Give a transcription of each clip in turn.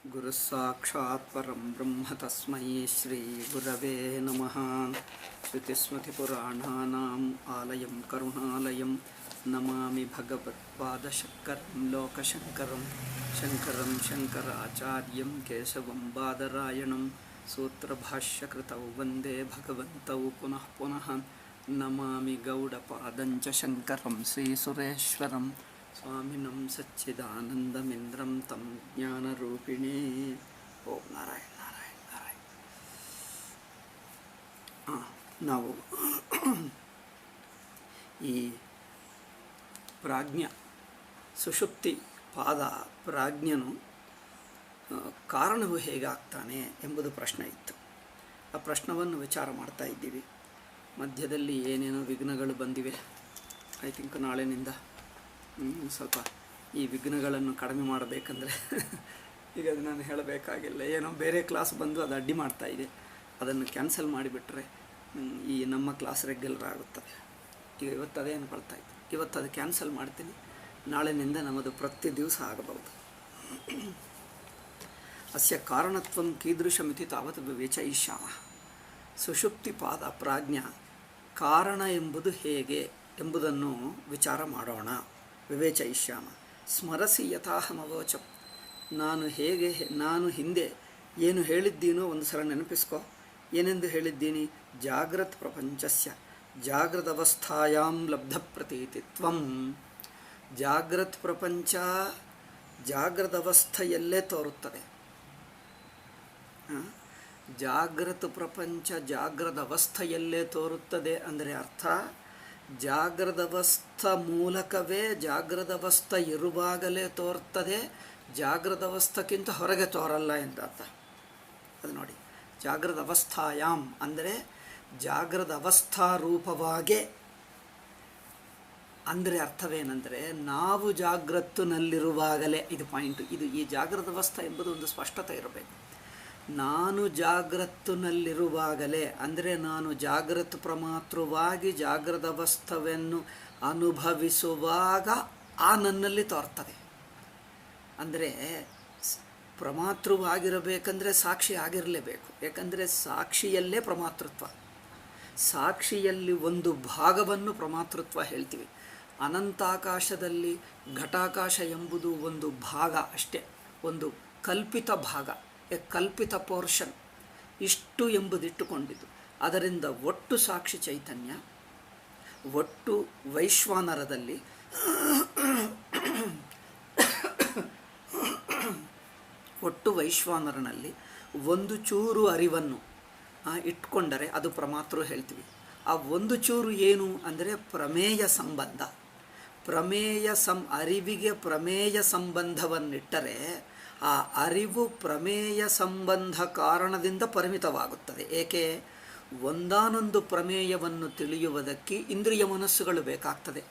गुरुस्साक्षात् परं ब्रह्म तस्मै श्रीगुरवे नमः। श्रुतिस्मृतिपुराणानाम् आलयं करुणालयं नमामि भगवत्पादशङ्करं लोकशङ्करं शङ्करं शङ्कराचार्यं केशवं बादरायणं सूत्रभाष्यकृतौ वन्दे भगवन्तौ पुनः पुनः। नमामि गौडपादं च शङ्करं श्रीसुरेश्वरं स्वामिनं सच्चिदानन्दमिन्द्रं तं ज्ञानरूपिणे। ಓಂ ನಾರಾಯಣ ನಾರಾಯಣ ನಾರಾಯಣ. ನಾವು ಈ ಪ್ರಾಜ್ಞ ಸುಷುಪ್ತಿ ಪಾದ ಪ್ರಾಜ್ಞನು ಕಾರಣವು ಹೇಗಾಗ್ತಾನೆ ಎಂಬುದು ಪ್ರಶ್ನೆ ಇತ್ತು. ಆ ಪ್ರಶ್ನವನ್ನು ವಿಚಾರ ಮಾಡ್ತಾ ಇದ್ದೀವಿ. ಮಧ್ಯದಲ್ಲಿ ಏನೇನೋ ವಿಘ್ನಗಳು ಬಂದಿವೆ. ಐ ಥಿಂಕ್ ನಾಳೆನಿಂದ ಸ್ವಲ್ಪ ಈ ವಿಘ್ನಗಳನ್ನು ಕಡಿಮೆ ಮಾಡಬೇಕಂದ್ರೆ ಈಗ ಅದು ನಾನು ಹೇಳಬೇಕಾಗಿಲ್ಲ. ಏನೋ ಬೇರೆ ಕ್ಲಾಸ್ ಬಂದು ಅದು ಅಡ್ಡಿ ಮಾಡ್ತಾ ಇದೆ. ಅದನ್ನು ಕ್ಯಾನ್ಸಲ್ ಮಾಡಿಬಿಟ್ರೆ ಈ ನಮ್ಮ ಕ್ಲಾಸ್ ರೆಗ್ಯುಲರ್ ಆಗುತ್ತದೆ. ಈಗ ಇವತ್ತು ಅದೇ ಅಂದ್ಕೊಳ್ತಾ ಇತ್ತು. ಇವತ್ತು ಅದು ಕ್ಯಾನ್ಸಲ್ ಮಾಡ್ತೀನಿ. ನಾಳೆನಿಂದ ನಮ್ಮದು ಪ್ರತಿ ದಿವಸ ಆಗಬಹುದು. ಅಸ್ಯ ಕಾರಣತ್ವಂ ಕೀದೃಶಮಿತಿ ತಾವತ್ ವಿವೇಚಯಿಷ್ಯಾಮಃ. ಸುಷುಪ್ತಿ ಪಾದ ಪ್ರಾಜ್ಞ ಕಾರಣ ಎಂಬುದು ಹೇಗೆ ಎಂಬುದನ್ನು ವಿಚಾರ ಮಾಡೋಣ. ವಿವೇಚಯಿಷ್ಯಾಮ. ಸ್ಮರಸಿ ಯಥಾಹಮವೋಚಂ. ನಾನು ಹಿಂದೆ ಏನು ಹೇಳಿದ್ದೀನೋ ಒಂದು ಸಲ ನೆನಪಿಸ್ಕೋ. ಏನೆಂದು ಹೇಳಿದ್ದೀನಿ? ಜಾಗ್ರತ್ ಪ್ರಪಂಚಸ್ಯ ಜಾಗ್ರದವಸ್ಥಾಯಾಂ ಲಬ್ಧ ಪ್ರತೀತಿತ್ವಂ. ಜಾಗ್ರತ್ ಪ್ರಪಂಚ ಜಾಗ್ರದವಸ್ಥೆಯಲ್ಲೇ ತೋರುತ್ತದೆ. ಜಾಗ್ರತ ಪ್ರಪಂಚ ಜಾಗ್ರದವಸ್ಥೆಯಲ್ಲೇ ತೋರುತ್ತದೆ ಅಂದರೆ ಅರ್ಥ ಜಾಗ್ರದವಸ್ಥ ಮೂಲಕವೇ ಜಾಗ್ರದವಸ್ಥ ಇರುವಾಗಲೇ ತೋರ್ತದೆ, ಜಾಗ್ರದವಸ್ಥಕ್ಕಿಂತ ಹೊರಗೆ ತೋರಲ್ಲ ಅಂತ ಅರ್ಥ. ಅದು ನೋಡಿ, ಜಾಗ್ರದವಸ್ಥಾಯಾಮ್ ಅಂದರೆ ಜಾಗ್ರದವಸ್ಥಾ ರೂಪವಾಗೇ. ಅಂದರೆ ಅರ್ಥವೇನೆಂದರೆ ನಾವು ಜಾಗ್ರತ್ತಿನಲ್ಲಿರುವಾಗಲೇ. ಇದು ಪಾಯಿಂಟು. ಇದು ಈ ಜಾಗ್ರದವಸ್ಥೆ ಎಂಬುದು ಒಂದು ಸ್ಪಷ್ಟತೆ ಇರಬೇಕು. ನಾನು ಜಾಗ್ರತ್ತಿನಲ್ಲಿರುವಾಗಲೇ ಅಂದರೆ ನಾನು ಜಾಗೃತ ಪ್ರಮಾತೃವಾಗಿ ಜಾಗ್ರದವಸ್ಥೆಯನ್ನು ಅನುಭವಿಸುವಾಗ ಆ ನನ್ನಲ್ಲಿ ತೋರ್ತದೆ. ಅಂದರೆ ಪ್ರಮಾತೃವಾಗಿರಬೇಕಂದ್ರೆ ಸಾಕ್ಷಿ ಆಗಿರಲೇಬೇಕು. ಯಾಕಂದರೆ ಸಾಕ್ಷಿಯಲ್ಲೇ ಪ್ರಮಾತೃತ್ವ. ಸಾಕ್ಷಿಯಲ್ಲಿ ಒಂದು ಭಾಗವನ್ನು ಪ್ರಮಾತೃತ್ವ ಹೇಳ್ತೀವಿ. ಅನಂತಾಕಾಶದಲ್ಲಿ ಘಟಾಕಾಶ ಎಂಬುದು ಒಂದು ಭಾಗ ಅಷ್ಟೇ, ಒಂದು ಕಲ್ಪಿತ ಭಾಗ, ಕಲ್ಪಿತ ಪೋರ್ಷನ್. ಇಷ್ಟು ಎಂಬುದಿಟ್ಟುಕೊಂಡಿದ್ದು. ಅದರಿಂದ ಒಟ್ಟು ಸಾಕ್ಷಿ ಚೈತನ್ಯ, ಒಟ್ಟು ವೈಶ್ವಾನರದಲ್ಲಿ ಒಟ್ಟು ವೈಶ್ವಾನರನಲ್ಲಿ ಒಂದು ಚೂರು ಅರಿವನ್ನು ಇಟ್ಕೊಂಡರೆ ಅದು ಪ್ರಮಾತೃ ಹೇಳ್ತೀವಿ. ಆ ಒಂದು ಚೂರು ಏನು ಅಂದರೆ ಪ್ರಮೇಯ ಸಂಬಂಧ. ಅರಿವಿಗೆ ಪ್ರಮೇಯ ಸಂಬಂಧವನ್ನಿಟ್ಟರೆ ಆ ಅರಿವು ಪ್ರಮೇಯ ಸಂಬಂಧ ಕಾರಣದಿಂದ ಪರಿಮಿತವಾಗುತ್ತದೆ. ಏಕೆ? ಒಂದಾನೊಂದು ಪ್ರಮೇಯವನ್ನು ತಿಳಿಯುವುದಕ್ಕೆ ಇಂದ್ರಿಯ ಮನಸ್ಸುಗಳು ಬೇಕಾಗ್ತದೆ.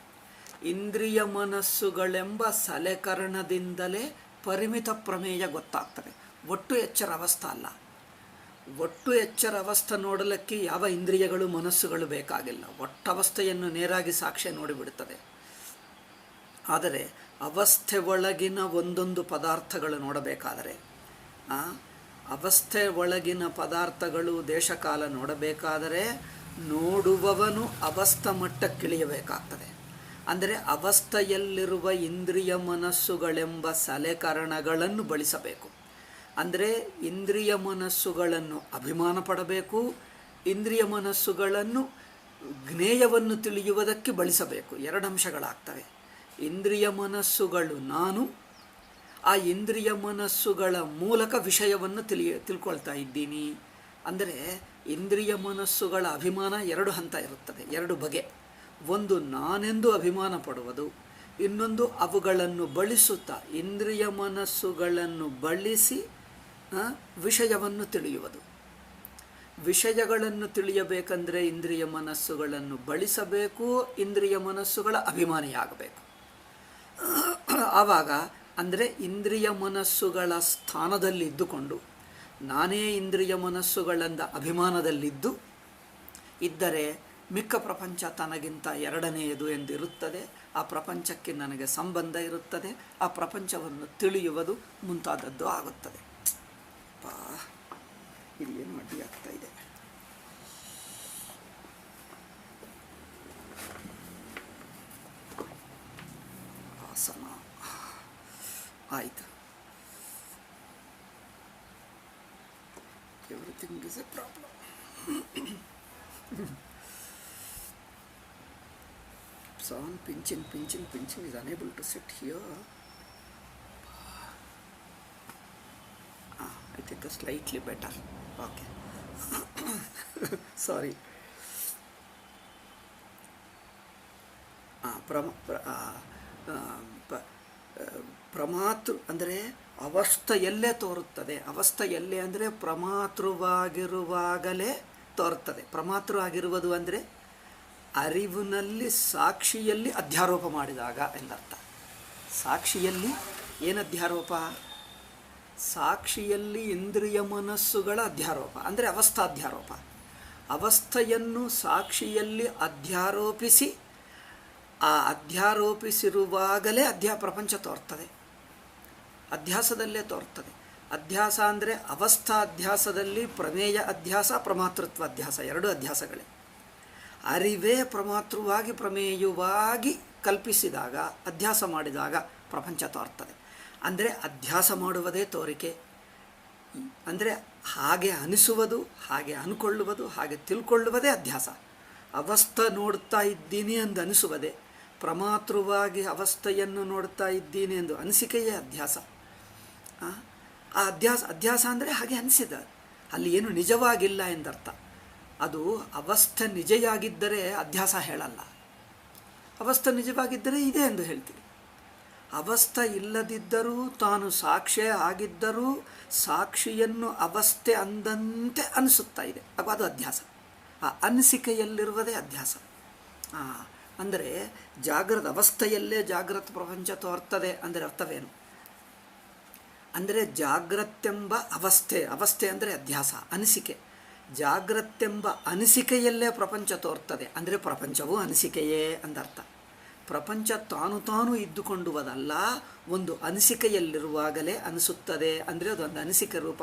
ಇಂದ್ರಿಯ ಮನಸ್ಸುಗಳೆಂಬ ಸಲಕರಣದಿಂದಲೇ ಪರಿಮಿತ ಪ್ರಮೇಯ ಗೊತ್ತಾಗ್ತದೆ. ಒಟ್ಟು ಎಚ್ಚರ ಅವಸ್ಥೆ ಅಲ್ಲ. ಒಟ್ಟು ಎಚ್ಚರ ಅವಸ್ಥೆ ನೋಡಲಿಕ್ಕೆ ಯಾವ ಇಂದ್ರಿಯಗಳು ಮನಸ್ಸುಗಳು ಬೇಕಾಗಿಲ್ಲ. ಒಟ್ಟವಸ್ಥೆಯನ್ನು ನೇರಾಗಿ ಸಾಕ್ಷ್ಯ ನೋಡಿಬಿಡುತ್ತದೆ. ಆದರೆ ಅವಸ್ಥೆ ಒಳಗಿನ ಒಂದೊಂದು ಪದಾರ್ಥಗಳು ನೋಡಬೇಕಾದರೆ, ಅವಸ್ಥೆ ಒಳಗಿನ ಪದಾರ್ಥಗಳು ದೇಶಕಾಲ ನೋಡಬೇಕಾದರೆ ನೋಡುವವನು ಅವಸ್ಥೆ ಮಟ್ಟಕ್ಕಿಳಿಯಬೇಕಾಗ್ತದೆ. ಅಂದರೆ ಅವಸ್ಥೆಯಲ್ಲಿರುವ ಇಂದ್ರಿಯ ಮನಸ್ಸುಗಳೆಂಬ ಸಲಕರಣಗಳನ್ನು ಬಳಸಬೇಕು. ಅಂದರೆ ಇಂದ್ರಿಯ ಮನಸ್ಸುಗಳನ್ನು ಅಭಿಮಾನ ಪಡಬೇಕು, ಇಂದ್ರಿಯ ಮನಸ್ಸುಗಳನ್ನು ಜ್ಞೇಯವನ್ನು ತಿಳಿಯುವುದಕ್ಕೆ ಬಳಸಬೇಕು. ಎರಡು ಅಂಶಗಳಾಗ್ತವೆ. ಇಂದ್ರಿಯ ಮನಸ್ಸುಗಳು ನಾನು, ಆ ಇಂದ್ರಿಯ ಮನಸ್ಸುಗಳ ಮೂಲಕ ವಿಷಯವನ್ನು ತಿಳ್ಕೊಳ್ತಾ ಇದ್ದೀನಿ. ಅಂದರೆ ಇಂದ್ರಿಯ ಮನಸ್ಸುಗಳ ಅಭಿಮಾನ ಎರಡು ಹಂತ ಇರುತ್ತದೆ, ಎರಡು ಬಗೆ. ಒಂದು ನಾನೆಂದು ಅಭಿಮಾನ ಪಡುವುದು, ಇನ್ನೊಂದು ಅವುಗಳನ್ನು ಬಳಸುತ್ತಾ ಇಂದ್ರಿಯ ಮನಸ್ಸುಗಳನ್ನು ಬಳಸಿ ವಿಷಯವನ್ನು ತಿಳಿಯುವುದು. ವಿಷಯಗಳನ್ನು ತಿಳಿಯಬೇಕಂದ್ರೆ ಇಂದ್ರಿಯ ಮನಸ್ಸುಗಳನ್ನು ಬಳಸಬೇಕು, ಇಂದ್ರಿಯ ಮನಸ್ಸುಗಳ ಅಭಿಮಾನಿಯಾಗಬೇಕು. ಆವಾಗ ಅಂದರೆ ಇಂದ್ರಿಯ ಮನಸ್ಸುಗಳ ಸ್ಥಾನದಲ್ಲಿದ್ದುಕೊಂಡು ನಾನೇ ಇಂದ್ರಿಯ ಮನಸ್ಸುಗಳಿಂದ ಅಭಿಮಾನದಲ್ಲಿದ್ದು ಇದ್ದರೆ ಮಿಕ್ಕ ಪ್ರಪಂಚ ತನಗಿಂತ ಎರಡನೆಯದು ಎಂದಿರುತ್ತದೆ. ಆ ಪ್ರಪಂಚಕ್ಕೆ ನನಗೆ ಸಂಬಂಧ ಇರುತ್ತದೆ. ಆ ಪ್ರಪಂಚವನ್ನು ತಿಳಿಯುವುದು ಮುಂತಾದದ್ದು ಆಗುತ್ತದೆ. ಪಾ ಇದು ಏನು ಅಡ್ಡಿ ಆಗ್ತಾ ಇದೆ. ಆಸನ ಆಯಿತು. Everything is A problem. Son pinching is unable to sit here. I think slightly better. Okay. Sorry. ಪ್ರಮಾತೃ ಅಂದರೆ ಅವಸ್ಥೆಯಲ್ಲೇ ತೋರುತ್ತದೆ. ಅವಸ್ಥೆಯಲ್ಲೇ ಅಂದರೆ ಪ್ರಮಾತೃವಾಗಿರುವಾಗಲೇ ತೋರುತ್ತದೆ. ಪ್ರಮಾತೃ ಆಗಿರುವುದು ಅಂದರೆ ಅರಿವಿನಲ್ಲಿ ಸಾಕ್ಷಿಯಲ್ಲಿ ಅಧ್ಯಾರೋಪ ಮಾಡಿದಾಗ ಎಂದರ್ಥ. ಸಾಕ್ಷಿಯಲ್ಲಿ ಏನು ಅಧ್ಯಾರೋಪ? ಸಾಕ್ಷಿಯಲ್ಲಿ ಇಂದ್ರಿಯ ಮನಸ್ಸುಗಳ ಅಧ್ಯಾರೋಪ ಅಂದರೆ ಅವಸ್ಥಾಧ್ಯಾರೋಪ. ಅವಸ್ಥೆಯನ್ನು ಸಾಕ್ಷಿಯಲ್ಲಿ ಅಧ್ಯಾರೋಪಿಸಿ ಆ ಅಧ್ಯಾರೋಪಿಸಿರುವಾಗಲೇ ಪ್ರಪಂಚ ತೋರ್ತದೆ. ಅಧ್ಯಾಸದಲ್ಲೇ ತೋರ್ತದೆ. ಅಧ್ಯಾಸ ಅಂದರೆ ಅವಸ್ಥಾ ಅಧ್ಯಾಸದಲ್ಲಿ ಪ್ರಮೇಯ ಅಧ್ಯಾಸ, ಪ್ರಮಾತೃತ್ವ ಅಧ್ಯಾಸ ಎರಡೂ ಅಧ್ಯಾಸಗಳೇ. ಅರಿವೇ ಪ್ರಮಾತೃವಾಗಿ ಪ್ರಮೇಯವಾಗಿ ಕಲ್ಪಿಸಿದಾಗ, ಅಧ್ಯಾಸ ಮಾಡಿದಾಗ ಪ್ರಪಂಚ ತೋರ್ತದೆ. ಅಂದರೆ ಅಧ್ಯಾಸ ಮಾಡುವುದೇ ತೋರಿಕೆ. ಅಂದರೆ ಹಾಗೆ ಅನಿಸುವುದು, ಹಾಗೆ ಅಂದ್ಕೊಳ್ಳುವುದು, ಹಾಗೆ ತಿಳ್ಕೊಳ್ಳುವುದೇ ಅಧ್ಯಾಸ. ಅವಸ್ಥೆ ನೋಡ್ತಾ ಇದ್ದೀನಿ ಎಂದು ಅನಿಸುವುದೇ, ಪ್ರಮಾತೃವಾಗಿ ಅವಸ್ಥೆಯನ್ನು ನೋಡ್ತಾ ಇದ್ದೀನಿ ಎಂದು ಅನಿಸಿಕೆಯೇ ಅಧ್ಯಾಸ. ಆ ಅಧ್ಯಾಸ ಅಂದರೆ ಹಾಗೆ ಅನಿಸಿದ, ಅಲ್ಲಿ ಏನು ನಿಜವಾಗಿಲ್ಲ ಎಂದರ್ಥ. ಅದು ಅವಸ್ಥೆ ನಿಜವಾಗಿದ್ದರೆ ಅಧ್ಯಾಸ ಹೇಳಲ್ಲ. ಅವಸ್ಥೆ ನಿಜವಾಗಿದ್ದರೆ ಇದೆ ಎಂದು ಹೇಳ್ತೀವಿ. ಅವಸ್ಥೆ ಇಲ್ಲದಿದ್ದರೂ ತಾನು ಸಾಕ್ಷಿ ಆಗಿದ್ದರೂ ಸಾಕ್ಷಿಯನ್ನು ಅವಸ್ಥೆ ಅಂದಂತೆ ಅನಿಸುತ್ತಾ ಇದೆ, ಅದು ಅಧ್ಯಾಸ. ಆ ಅನಿಸಿಕೆಯಲ್ಲಿರುವುದೇ ಅಧ್ಯಾಸ. ಅಂದರೆ ಜಾಗೃತ ಅವಸ್ಥೆಯಲ್ಲೇ ಜಾಗೃತ ಪ್ರಪಂಚ ತೋರ್ತದೆ ಅಂದರೆ ಅರ್ಥವೇನು? ಅಂದರೆ ಜಾಗೃತೆಂಬ ಅವಸ್ಥೆ ಅಂದರೆ ಅಧ್ಯಾಸ, ಅನಿಸಿಕೆ. ಜಾಗೃತೆಂಬ ಅನಿಸಿಕೆಯಲ್ಲೇ ಪ್ರಪಂಚ ತೋರ್ತದೆ ಅಂದರೆ ಪ್ರಪಂಚವೂ ಅನಿಸಿಕೆಯೇ ಅಂದರ್ಥ. ಪ್ರಪಂಚ ತಾನು ಇದ್ದುಕೊಂಡುವುದಲ್ಲ, ಒಂದು ಅನಿಸಿಕೆಯಲ್ಲಿರುವಾಗಲೇ ಅನಿಸುತ್ತದೆ ಅಂದರೆ ಅದೊಂದು ಅನಿಸಿಕೆ ರೂಪ.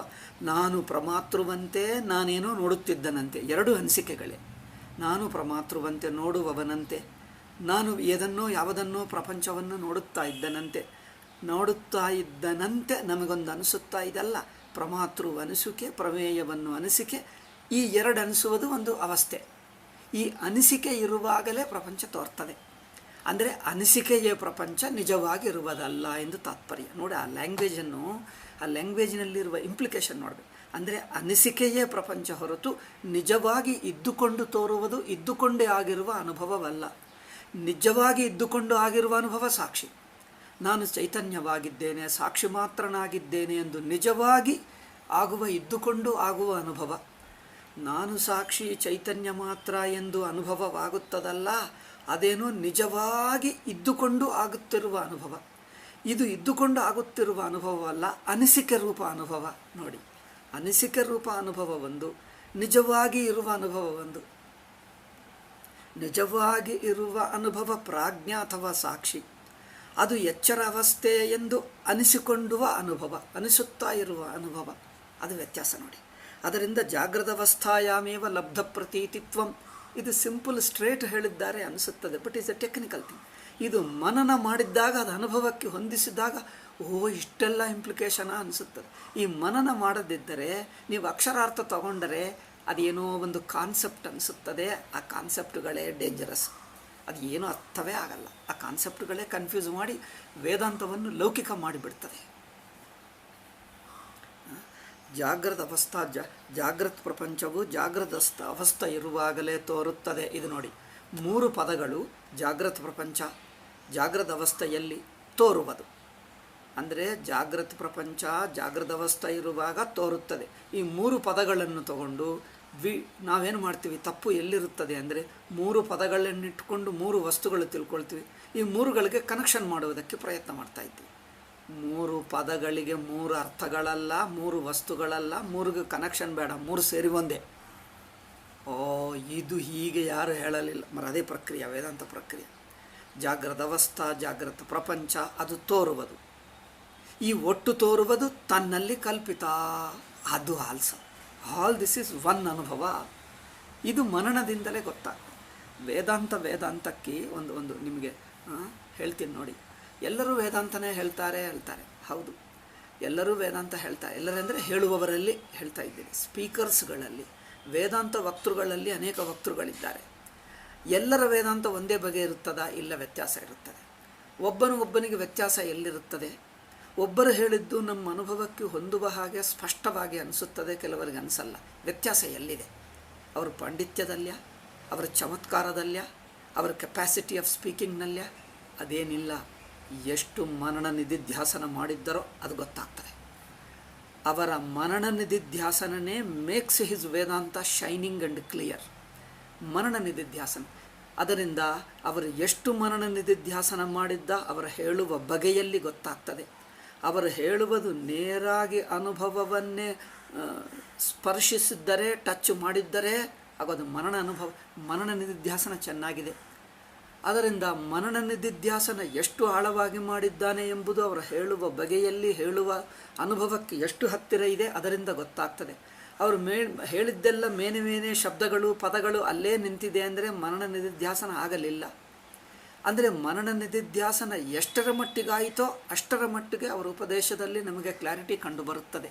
ನಾನು ಪ್ರಮಾತೃವಂತೆ ನಾನೇನೋ ನೋಡುತ್ತಿದ್ದನಂತೆ, ಎರಡು ಅನಿಸಿಕೆಗಳೇ. ನಾನು ಪ್ರಮಾತೃವಂತೆ ನೋಡುವವನಂತೆ, ನಾನು ಯಾವುದನ್ನೋ ಪ್ರಪಂಚವನ್ನು ನೋಡುತ್ತಾ ಇದ್ದನಂತೆ ನಮಗೊಂದು ಅನಿಸುತ್ತಾ ಇದಲ್ಲ. ಪ್ರಮಾತೃ ಅನಿಸಿಕೆ, ಪ್ರಮೇಯವನ್ನು ಅನಿಸಿಕೆ, ಈ ಎರಡು ಅನಿಸುವುದು ಒಂದು ಅವಸ್ಥೆ. ಈ ಅನಿಸಿಕೆ ಇರುವಾಗಲೇ ಪ್ರಪಂಚ ತೋರ್ತದೆ. ಅಂದರೆ ಅನಿಸಿಕೆಯೇ ಪ್ರಪಂಚ, ನಿಜವಾಗಿರುವುದಲ್ಲ ಎಂದು ತಾತ್ಪರ್ಯ. ನೋಡಿ, ಆ ಲ್ಯಾಂಗ್ವೇಜ್ನಲ್ಲಿರುವ ಇಂಪ್ಲಿಕೇಶನ್ ನೋಡಬೇಕು. ಅಂದರೆ ಅನಿಸಿಕೆಯೇ ಪ್ರಪಂಚ ಹೊರತು ನಿಜವಾಗಿ ಇದ್ದುಕೊಂಡು ತೋರುವುದು, ಇದ್ದುಕೊಂಡೇ ಆಗಿರುವ ಅನುಭವವಲ್ಲ. ನಿಜವಾಗಿ ಇದ್ದುಕೊಂಡು ಆಗಿರುವ ಅನುಭವ ಸಾಕ್ಷಿ. ನಾನು ಚೈತನ್ಯವಾಗಿದ್ದೇನೆ, ಸಾಕ್ಷಿ ಮಾತ್ರನಾಗಿದ್ದೇನೆ ಎಂದು ನಿಜವಾಗಿ ಇದ್ದುಕೊಂಡು ಆಗುವ ಅನುಭವ. ನಾನು ಸಾಕ್ಷಿ ಚೈತನ್ಯ ಮಾತ್ರ ಎಂದು ಅನುಭವವಾಗುತ್ತದಲ್ಲ, ಅದೇನೋ ನಿಜವಾಗಿ ಇದ್ದುಕೊಂಡು ಆಗುತ್ತಿರುವ ಅನುಭವ. ಇದು ಇದ್ದುಕೊಂಡು ಆಗುತ್ತಿರುವ ಅನುಭವವಲ್ಲ, ಅನಿಸಿಕೆ ರೂಪ ಅನುಭವ. ನೋಡಿ, ಅನಿಸಿಕೆ ರೂಪ ಅನುಭವ ಒಂದು, ನಿಜವಾಗಿ ಇರುವ ಅನುಭವ ಒಂದು. ನಿಜವಾಗಿ ಇರುವ ಅನುಭವ ಪ್ರಾಜ್ಞಾ ಅಥವಾ ಸಾಕ್ಷಿ. ಅದು ಎಚ್ಚರ ಅವಸ್ಥೆ ಎಂದು ಅನಿಸಿಕೊಂಡುವ ಅನುಭವ, ಅನಿಸುತ್ತಾ ಇರುವ ಅನುಭವ. ಅದು ವ್ಯತ್ಯಾಸ ನೋಡಿ. ಅದರಿಂದ ಜಾಗೃತಾವಸ್ಥಾಯಾಮೇವ ಲಬ್ಧ ಪ್ರತೀತಿತ್ವಂ. ಇದು ಸಿಂಪಲ್ ಸ್ಟ್ರೇಟ್ ಹೇಳಿದ್ದಾರೆ ಅನಿಸುತ್ತದೆ, but is A technical thing. ಇದು ಮನನ ಮಾಡಿದ್ದಾಗ, ಅದು ಅನುಭವಕ್ಕೆ ಹೊಂದಿಸಿದಾಗ ಇಷ್ಟೆಲ್ಲ ಇಂಪ್ಲಿಕೇಶನ್ ಅನಿಸುತ್ತದೆ. ಈ ಮನನ ಮಾಡದಿದ್ದರೆ, ನೀವು ಅಕ್ಷರಾರ್ಥ ತಗೊಂಡರೆ ಅದೇನೋ ಒಂದು ಕಾನ್ಸೆಪ್ಟ್ ಅನಿಸುತ್ತದೆ. ಆ ಕಾನ್ಸೆಪ್ಟ್ಗಳೇ ಡೇಂಜರಸ್. ಅದು ಏನೂ ಅರ್ಥವೇ ಆಗಲ್ಲ. ಆ ಕಾನ್ಸೆಪ್ಟ್ಗಳೇ ಕನ್ಫ್ಯೂಸ್ ಮಾಡಿ ವೇದಾಂತವನ್ನು ಲೌಕಿಕ ಮಾಡಿಬಿಡ್ತದೆ. ಜಾಗೃತ ಪ್ರಪಂಚವು ಜಾಗೃತ ಅವಸ್ಥೆ ಇರುವಾಗಲೇ ತೋರುತ್ತದೆ. ಇದು ನೋಡಿ, 3 ಪದಗಳು. ಜಾಗೃತ ಪ್ರಪಂಚ, ಜಾಗೃತ ಅವಸ್ಥೆಯಲ್ಲಿ ತೋರುವುದು. ಅಂದರೆ ಜಾಗೃತ ಪ್ರಪಂಚ ಜಾಗೃತ ಅವಸ್ಥೆ ಇರುವಾಗ ತೋರುತ್ತದೆ. ಈ 3 ಪದಗಳನ್ನು ತಗೊಂಡು ನಾವೇನು ಮಾಡ್ತೀವಿ? ತಪ್ಪು ಎಲ್ಲಿರುತ್ತದೆ ಅಂದರೆ, 3 ಪದಗಳನ್ನಿಟ್ಟುಕೊಂಡು 3 ವಸ್ತುಗಳು ತಿಳ್ಕೊಳ್ತೀವಿ. ಈ 3ಗಳಿಗೆ ಕನೆಕ್ಷನ್ ಮಾಡುವುದಕ್ಕೆ ಪ್ರಯತ್ನ ಮಾಡ್ತಾ ಇದ್ದೀವಿ. 3 ಪದಗಳಿಗೆ 3 ಅರ್ಥಗಳಲ್ಲ, 3 ವಸ್ತುಗಳಲ್ಲ, 3ಗೆ ಕನೆಕ್ಷನ್ ಬೇಡ, 3 ಸೇರಿ ಒಂದೇ. ಇದು ಹೀಗೆ ಯಾರು ಹೇಳಲಿಲ್ಲ. ಅದೇ ಪ್ರಕ್ರಿಯೆ, ವೇದಾಂತ ಪ್ರಕ್ರಿಯೆ. ಜಾಗೃತ ಅವಸ್ಥಾ, ಜಾಗೃತ ಪ್ರಪಂಚ, ಅದು ತೋರುವುದು. ಈ ಒಟ್ಟು ತೋರುವುದು ತನ್ನಲ್ಲಿ ಕಲ್ಪಿತ ಅದು also all this is one ಅನುಭವ. ಇದು ಮನನದಿಂದಲೇ ಗೊತ್ತಾಗ್ತದೆ. ವೇದಾಂತಕ್ಕೆ ಒಂದು ನಿಮಗೆ ಹೇಳ್ತೀನಿ ನೋಡಿ. ಎಲ್ಲರೂ ವೇದಾಂತನೇ ಹೇಳ್ತಾರೆ. ಹೌದು, ಎಲ್ಲರೂ ವೇದಾಂತ ಹೇಳ್ತಾರೆ. ಎಲ್ಲರೆಂದರೆ ಹೇಳುವವರಲ್ಲಿ ಹೇಳ್ತಾ ಇದ್ದೀನಿ. ಸ್ಪೀಕರ್ಸ್ಗಳಲ್ಲಿ, ವೇದಾಂತ ವಕ್ತೃಗಳಲ್ಲಿ ಅನೇಕ ವಕ್ತೃಗಳಿದ್ದಾರೆ. ಎಲ್ಲರ ವೇದಾಂತ ಒಂದೇ ಬಗೆ ಇರುತ್ತದಾ? ಇಲ್ಲ, ವ್ಯತ್ಯಾಸ ಇರುತ್ತದೆ. ಒಬ್ಬನಿಗೆ ವ್ಯತ್ಯಾಸ ಎಲ್ಲಿರುತ್ತದೆ? ಒಬ್ಬರು ಹೇಳಿದ್ದು ನಮ್ಮ ಅನುಭವಕ್ಕೆ ಹೊಂದುವ ಹಾಗೆ ಸ್ಪಷ್ಟವಾಗಿ ಅನಿಸುತ್ತದೆ, ಕೆಲವರಿಗೆ ಅನಿಸಲ್ಲ. ವ್ಯತ್ಯಾಸ ಎಲ್ಲಿದೆ? ಅವರ ಪಾಂಡಿತ್ಯದಲ್ಯ, ಅವರ ಚಮತ್ಕಾರದಲ್ಯ, ಅವರ ಕೆಪಾಸಿಟಿ ಆಫ್ ಸ್ಪೀಕಿಂಗ್ನಲ್ಯ? ಅದೇನಿಲ್ಲ. ಎಷ್ಟು ಮನನ ನಿಧಿಧ್ಯಾಸನ ಮಾಡಿದ್ದರೋ ಅದು ಗೊತ್ತಾಗ್ತದೆ. ಅವರ ಮನನ ನಿಧಿಧ್ಯಾಸನನೇ makes his Vedanta shining and clear. ಮನನ ನಿಧಿಧ್ಯಾಸನ. ಅದರಿಂದ ಅವರು ಎಷ್ಟು ಮನನ ನಿಧಿಧ್ಯಾಸನ ಮಾಡಿದ್ದ ಅವರ ಹೇಳುವ ಬಗೆಯಲ್ಲಿ ಗೊತ್ತಾಗ್ತದೆ. ಅವರು ಹೇಳುವುದು ನೇರಾಗಿ ಅನುಭವವನ್ನೇ ಸ್ಪರ್ಶಿಸಿದ್ದರೆ, ಟಚ್ ಮಾಡಿದ್ದರೆ ಆಗೋದು ಮನನ ನಿಧಿಧ್ಯಾಸನ ಚೆನ್ನಾಗಿದೆ. ಅದರಿಂದ ಮನನ ನಿಧಿಧ್ಯಾಸನ ಎಷ್ಟು ಆಳವಾಗಿ ಮಾಡಿದ್ದಾನೆ ಎಂಬುದು ಅವರು ಹೇಳುವ ಬಗೆಯಲ್ಲಿ, ಹೇಳುವ ಅನುಭವಕ್ಕೆ ಎಷ್ಟು ಹತ್ತಿರ ಇದೆ ಅದರಿಂದ ಗೊತ್ತಾಗ್ತದೆ. ಅವರು ಹೇಳಿದ್ದೆಲ್ಲ ಮೇನೆ ಶಬ್ದಗಳು, ಪದಗಳು ಅಲ್ಲೇ ನಿಂತಿದೆ ಅಂದರೆ ಮನನ ನಿಧಿಧ್ಯಾಸನ ಆಗಲಿಲ್ಲ. ಅಂದರೆ ಮನನ ನಿಧಿಧ್ಯಾಸನ ಎಷ್ಟರ ಮಟ್ಟಿಗಾಯಿತೋ ಅಷ್ಟರ ಮಟ್ಟಿಗೆ ಅವರ ಉಪದೇಶದಲ್ಲಿ ನಮಗೆ ಕ್ಲಾರಿಟಿ ಕಂಡುಬರುತ್ತದೆ.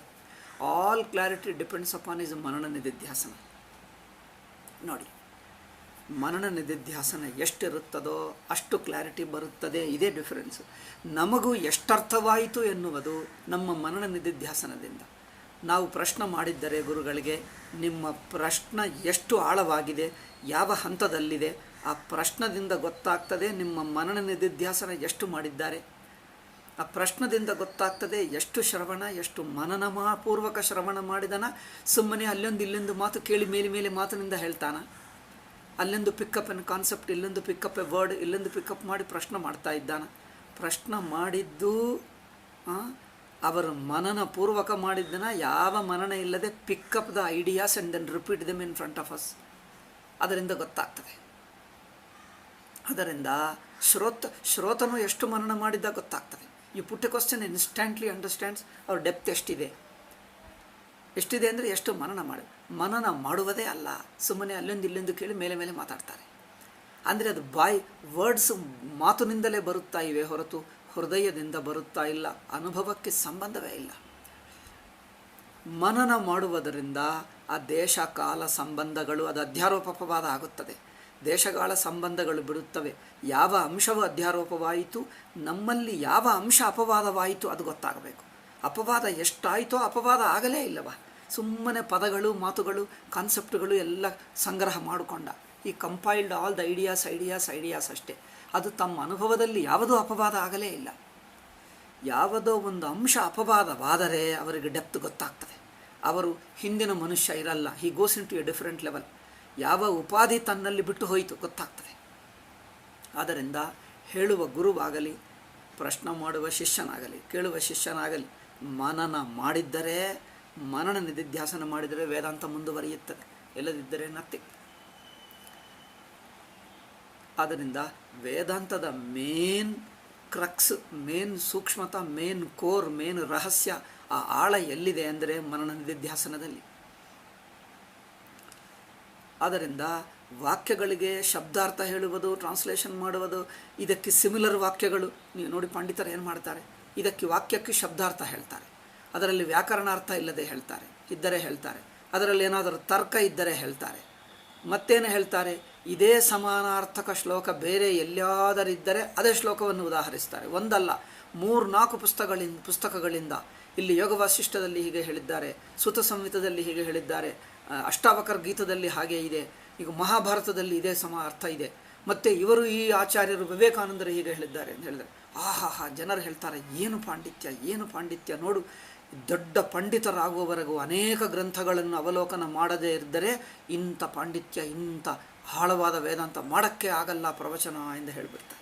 All clarity depends upon is ಮನನ ನಿಧಿಧ್ಯಾಸನ. ನೋಡಿ, ಮನನ ನಿಧಿಧ್ಯಾಸನ ಎಷ್ಟಿರುತ್ತದೋ ಅಷ್ಟು ಕ್ಲಾರಿಟಿ ಬರುತ್ತದೆ. ಇದೇ ಡಿಫರೆನ್ಸ್. ನಮಗೂ ಎಷ್ಟರ್ಥವಾಯಿತು ಎನ್ನುವುದು ನಮ್ಮ ಮನನ ನಿಧಿಧ್ಯಾಸನದಿಂದ. ನಾವು ಪ್ರಶ್ನೆ ಮಾಡಿದ್ದರೆ ಗುರುಗಳಿಗೆ, ನಿಮ್ಮ ಪ್ರಶ್ನೆ ಎಷ್ಟು ಆಳವಾಗಿದೆ, ಯಾವ ಹಂತದಲ್ಲಿದೆ, ಆ ಪ್ರಶ್ನದಿಂದ ಗೊತ್ತಾಗ್ತದೆ ನಿಮ್ಮ ಮನನ ನಿಧಿಧ್ಯಾಸನ ಎಷ್ಟು ಮಾಡಿದ್ದಾರೆ. ಆ ಪ್ರಶ್ನದಿಂದ ಗೊತ್ತಾಗ್ತದೆ ಎಷ್ಟು ಶ್ರವಣ, ಎಷ್ಟು ಮನನಪೂರ್ವಕ ಶ್ರವಣ ಮಾಡಿದನ. ಸುಮ್ಮನೆ ಅಲ್ಲೊಂದು ಇಲ್ಲೊಂದು ಮಾತು ಕೇಳಿ ಮೇಲೆ ಮಾತಿನಿಂದ ಹೇಳ್ತಾನ. ಅಲ್ಲೊಂದು ಪಿಕಪ್ ಎನ್ ಕಾನ್ಸೆಪ್ಟ್, ಇಲ್ಲೊಂದು ಪಿಕಪ್ ಎ ವರ್ಡ್, ಇಲ್ಲೊಂದು ಪಿಕಪ್ ಮಾಡಿ ಪ್ರಶ್ನೆ ಮಾಡ್ತಾ ಇದ್ದಾನ. ಪ್ರಶ್ನೆ ಮಾಡಿದ್ದು ಅವರು ಮನನ ಪೂರ್ವಕ ಮಾಡಿದ್ದನ. ಯಾವ ಮನನ ಇಲ್ಲದೆ pick up the ideas and then repeat them in front of us. ಅದರಿಂದ ಗೊತ್ತಾಗ್ತದೆ. ಅದರಿಂದ ಶ್ರೋತನು ಎಷ್ಟು ಮನನ ಮಾಡಿದ್ದ ಗೊತ್ತಾಗ್ತದೆ. You put a question instantly understands ಅವ್ರ ಡೆಪ್ತ್ ಎಷ್ಟಿದೆ ಅಂದರೆ ಎಷ್ಟು ಮನನ ಮಾಡುವುದೇ ಅಲ್ಲ. ಸುಮ್ಮನೆ ಅಲ್ಲೊಂದು ಇಲ್ಲೊಂದು ಕೇಳಿ ಮೇಲೆ ಮಾತಾಡ್ತಾರೆ. ಅಂದರೆ ಅದು ವರ್ಡ್ಸ್ ಮಾತಿನಿಂದಲೇ ಬರುತ್ತಾ ಇವೆ ಹೊರತು ಹೃದಯದಿಂದ ಬರುತ್ತಾ ಇಲ್ಲ. ಅನುಭವಕ್ಕೆ ಸಂಬಂಧವೇ ಇಲ್ಲ. ಮನನ ಮಾಡುವುದರಿಂದ ಆ ದೇಶ ಕಾಲ ಸಂಬಂಧಗಳು ಅದು ಅಧ್ಯಾರೋಪವಾದ ಆಗುತ್ತದೆ. ದೇಶಕಾಲ ಸಂಬಂಧಗಳು ಬಿಡುತ್ತವೆ. ಯಾವ ಅಂಶವು ಅಧ್ಯಾರೋಪವಾಯಿತು, ನಮ್ಮಲ್ಲಿ ಯಾವ ಅಂಶ ಅಪವಾದವಾಯಿತು ಅದು ಗೊತ್ತಾಗಬೇಕು. ಅಪವಾದ ಎಷ್ಟಾಯಿತೋ ಅಪವಾದ ಆಗಲೇ ಇಲ್ಲವ. ಸುಮ್ಮನೆ ಪದಗಳು, ಮಾತುಗಳು, ಕಾನ್ಸೆಪ್ಟ್ಗಳು ಎಲ್ಲ ಸಂಗ್ರಹ ಮಾಡಿಕೊಂಡ. ಈ ಕಂಪೈಲ್ಡ್ ಆಲ್ ದ ಐಡಿಯಾಸ್ ಅಷ್ಟೇ. ಅದು ತಮ್ಮ ಅನುಭವದಲ್ಲಿ ಯಾವುದೂ ಅಪವಾದ ಆಗಲೇ ಇಲ್ಲ. ಯಾವುದೋ ಒಂದು ಅಂಶ ಅಪವಾದವಾದರೆ ಅವರಿಗೆ ಡೆಪ್ತ್ ಗೊತ್ತಾಗ್ತದೆ. ಅವರು ಹಿಂದಿನ ಮನುಷ್ಯ ಇರಲ್ಲ. He goes in to a different level. ಯಾವ ಉಪಾಧಿ ತನ್ನಲ್ಲಿ ಬಿಟ್ಟು ಹೋಯಿತು ಗೊತ್ತಾಗ್ತದೆ. ಆದ್ದರಿಂದ ಹೇಳುವ ಗುರುವಾಗಲಿ, ಪ್ರಶ್ನೆ ಮಾಡುವ ಶಿಷ್ಯನಾಗಲಿ, ಕೇಳುವ ಶಿಷ್ಯನಾಗಲಿ ಮನನ ಮಾಡಿದ್ದರೆ, ಮನನ ನಿಧಿಧ್ಯಾಸನ ಮಾಡಿದರೆ ವೇದಾಂತ ಮುಂದುವರಿಯುತ್ತದೆ. ಇಲ್ಲದಿದ್ದರೆ ನಥಿಂಗ್. ಆದ್ದರಿಂದ ವೇದಾಂತದ ಮೇನ್ ಕ್ರಕ್ಸ್, ಮೇನ್ ಸೂಕ್ಷ್ಮತ, ಮೇನ್ ಕೋರ್, ಮೇನ್ ರಹಸ್ಯ, ಆ ಆಳ ಎಲ್ಲಿದೆ ಅಂದರೆ ಮನನ ನಿಧಿಧ್ಯಾಸನದಲ್ಲಿ. ಆದ್ದರಿಂದ ವಾಕ್ಯಗಳಿಗೆ ಶಬ್ದಾರ್ಥ ಹೇಳುವುದು, ಟ್ರಾನ್ಸ್ಲೇಷನ್ ಮಾಡುವುದು, ಇದಕ್ಕೆ ಸಿಮಿಲರ್ ವಾಕ್ಯಗಳು ನೀವು ನೋಡಿ. ಪಂಡಿತರು ಏನು ಮಾಡ್ತಾರೆ, ಇದಕ್ಕೆ ವಾಕ್ಯಕ್ಕೆ ಶಬ್ದಾರ್ಥ ಹೇಳ್ತಾರೆ. ಅದರಲ್ಲಿ ವ್ಯಾಕರಣಾರ್ಥ ಇಲ್ಲದೆ ಇದ್ದರೆ ಹೇಳ್ತಾರೆ. ಅದರಲ್ಲಿ ಏನಾದರೂ ತರ್ಕ ಇದ್ದರೆ ಹೇಳ್ತಾರೆ. ಮತ್ತೇನು ಹೇಳ್ತಾರೆ, ಇದೇ ಸಮಾನಾರ್ಥಕ ಶ್ಲೋಕ ಬೇರೆ ಎಲ್ಲಾದರಿದ್ದರೆ ಅದೇ ಶ್ಲೋಕವನ್ನು ಉದಾಹರಿಸ್ತಾರೆ. ಒಂದಲ್ಲ 3-4 ಪುಸ್ತಕಗಳಿಂದ ಇಲ್ಲಿ ಯೋಗವಾಸಿಷ್ಠದಲ್ಲಿ ಹೀಗೆ ಹೇಳಿದ್ದಾರೆ, ಸುತ ಸಂಹಿತದಲ್ಲಿ ಹೀಗೆ ಹೇಳಿದ್ದಾರೆ, ಅಷ್ಟಾವಕರ ಗೀತದಲ್ಲಿ ಹಾಗೆ ಇದೆ, ಈಗ ಮಹಾಭಾರತದಲ್ಲಿ ಇದೇ ಅರ್ಥ ಇದೆ, ಮತ್ತು ಇವರು ಈ ಆಚಾರ್ಯರು ವಿವೇಕಾನಂದರು ಹೀಗೆ ಹೇಳಿದ್ದಾರೆ ಅಂತ ಹೇಳಿದರೆ ಜನರು ಹೇಳ್ತಾರೆ, ಏನು ಪಾಂಡಿತ್ಯ ನೋಡು. ದೊಡ್ಡ ಪಂಡಿತರಾಗುವವರೆಗೂ ಅನೇಕ ಗ್ರಂಥಗಳನ್ನು ಅವಲೋಕನ ಮಾಡದೇ ಇದ್ದರೆ ಇಂಥ ಪಾಂಡಿತ್ಯ, ಇಂಥ ಆಳವಾದ ವೇದಾಂತ ಮಾಡೋಕ್ಕೆ ಆಗಲ್ಲ ಪ್ರವಚನ ಎಂದು ಹೇಳಿಬಿಡ್ತಾರೆ.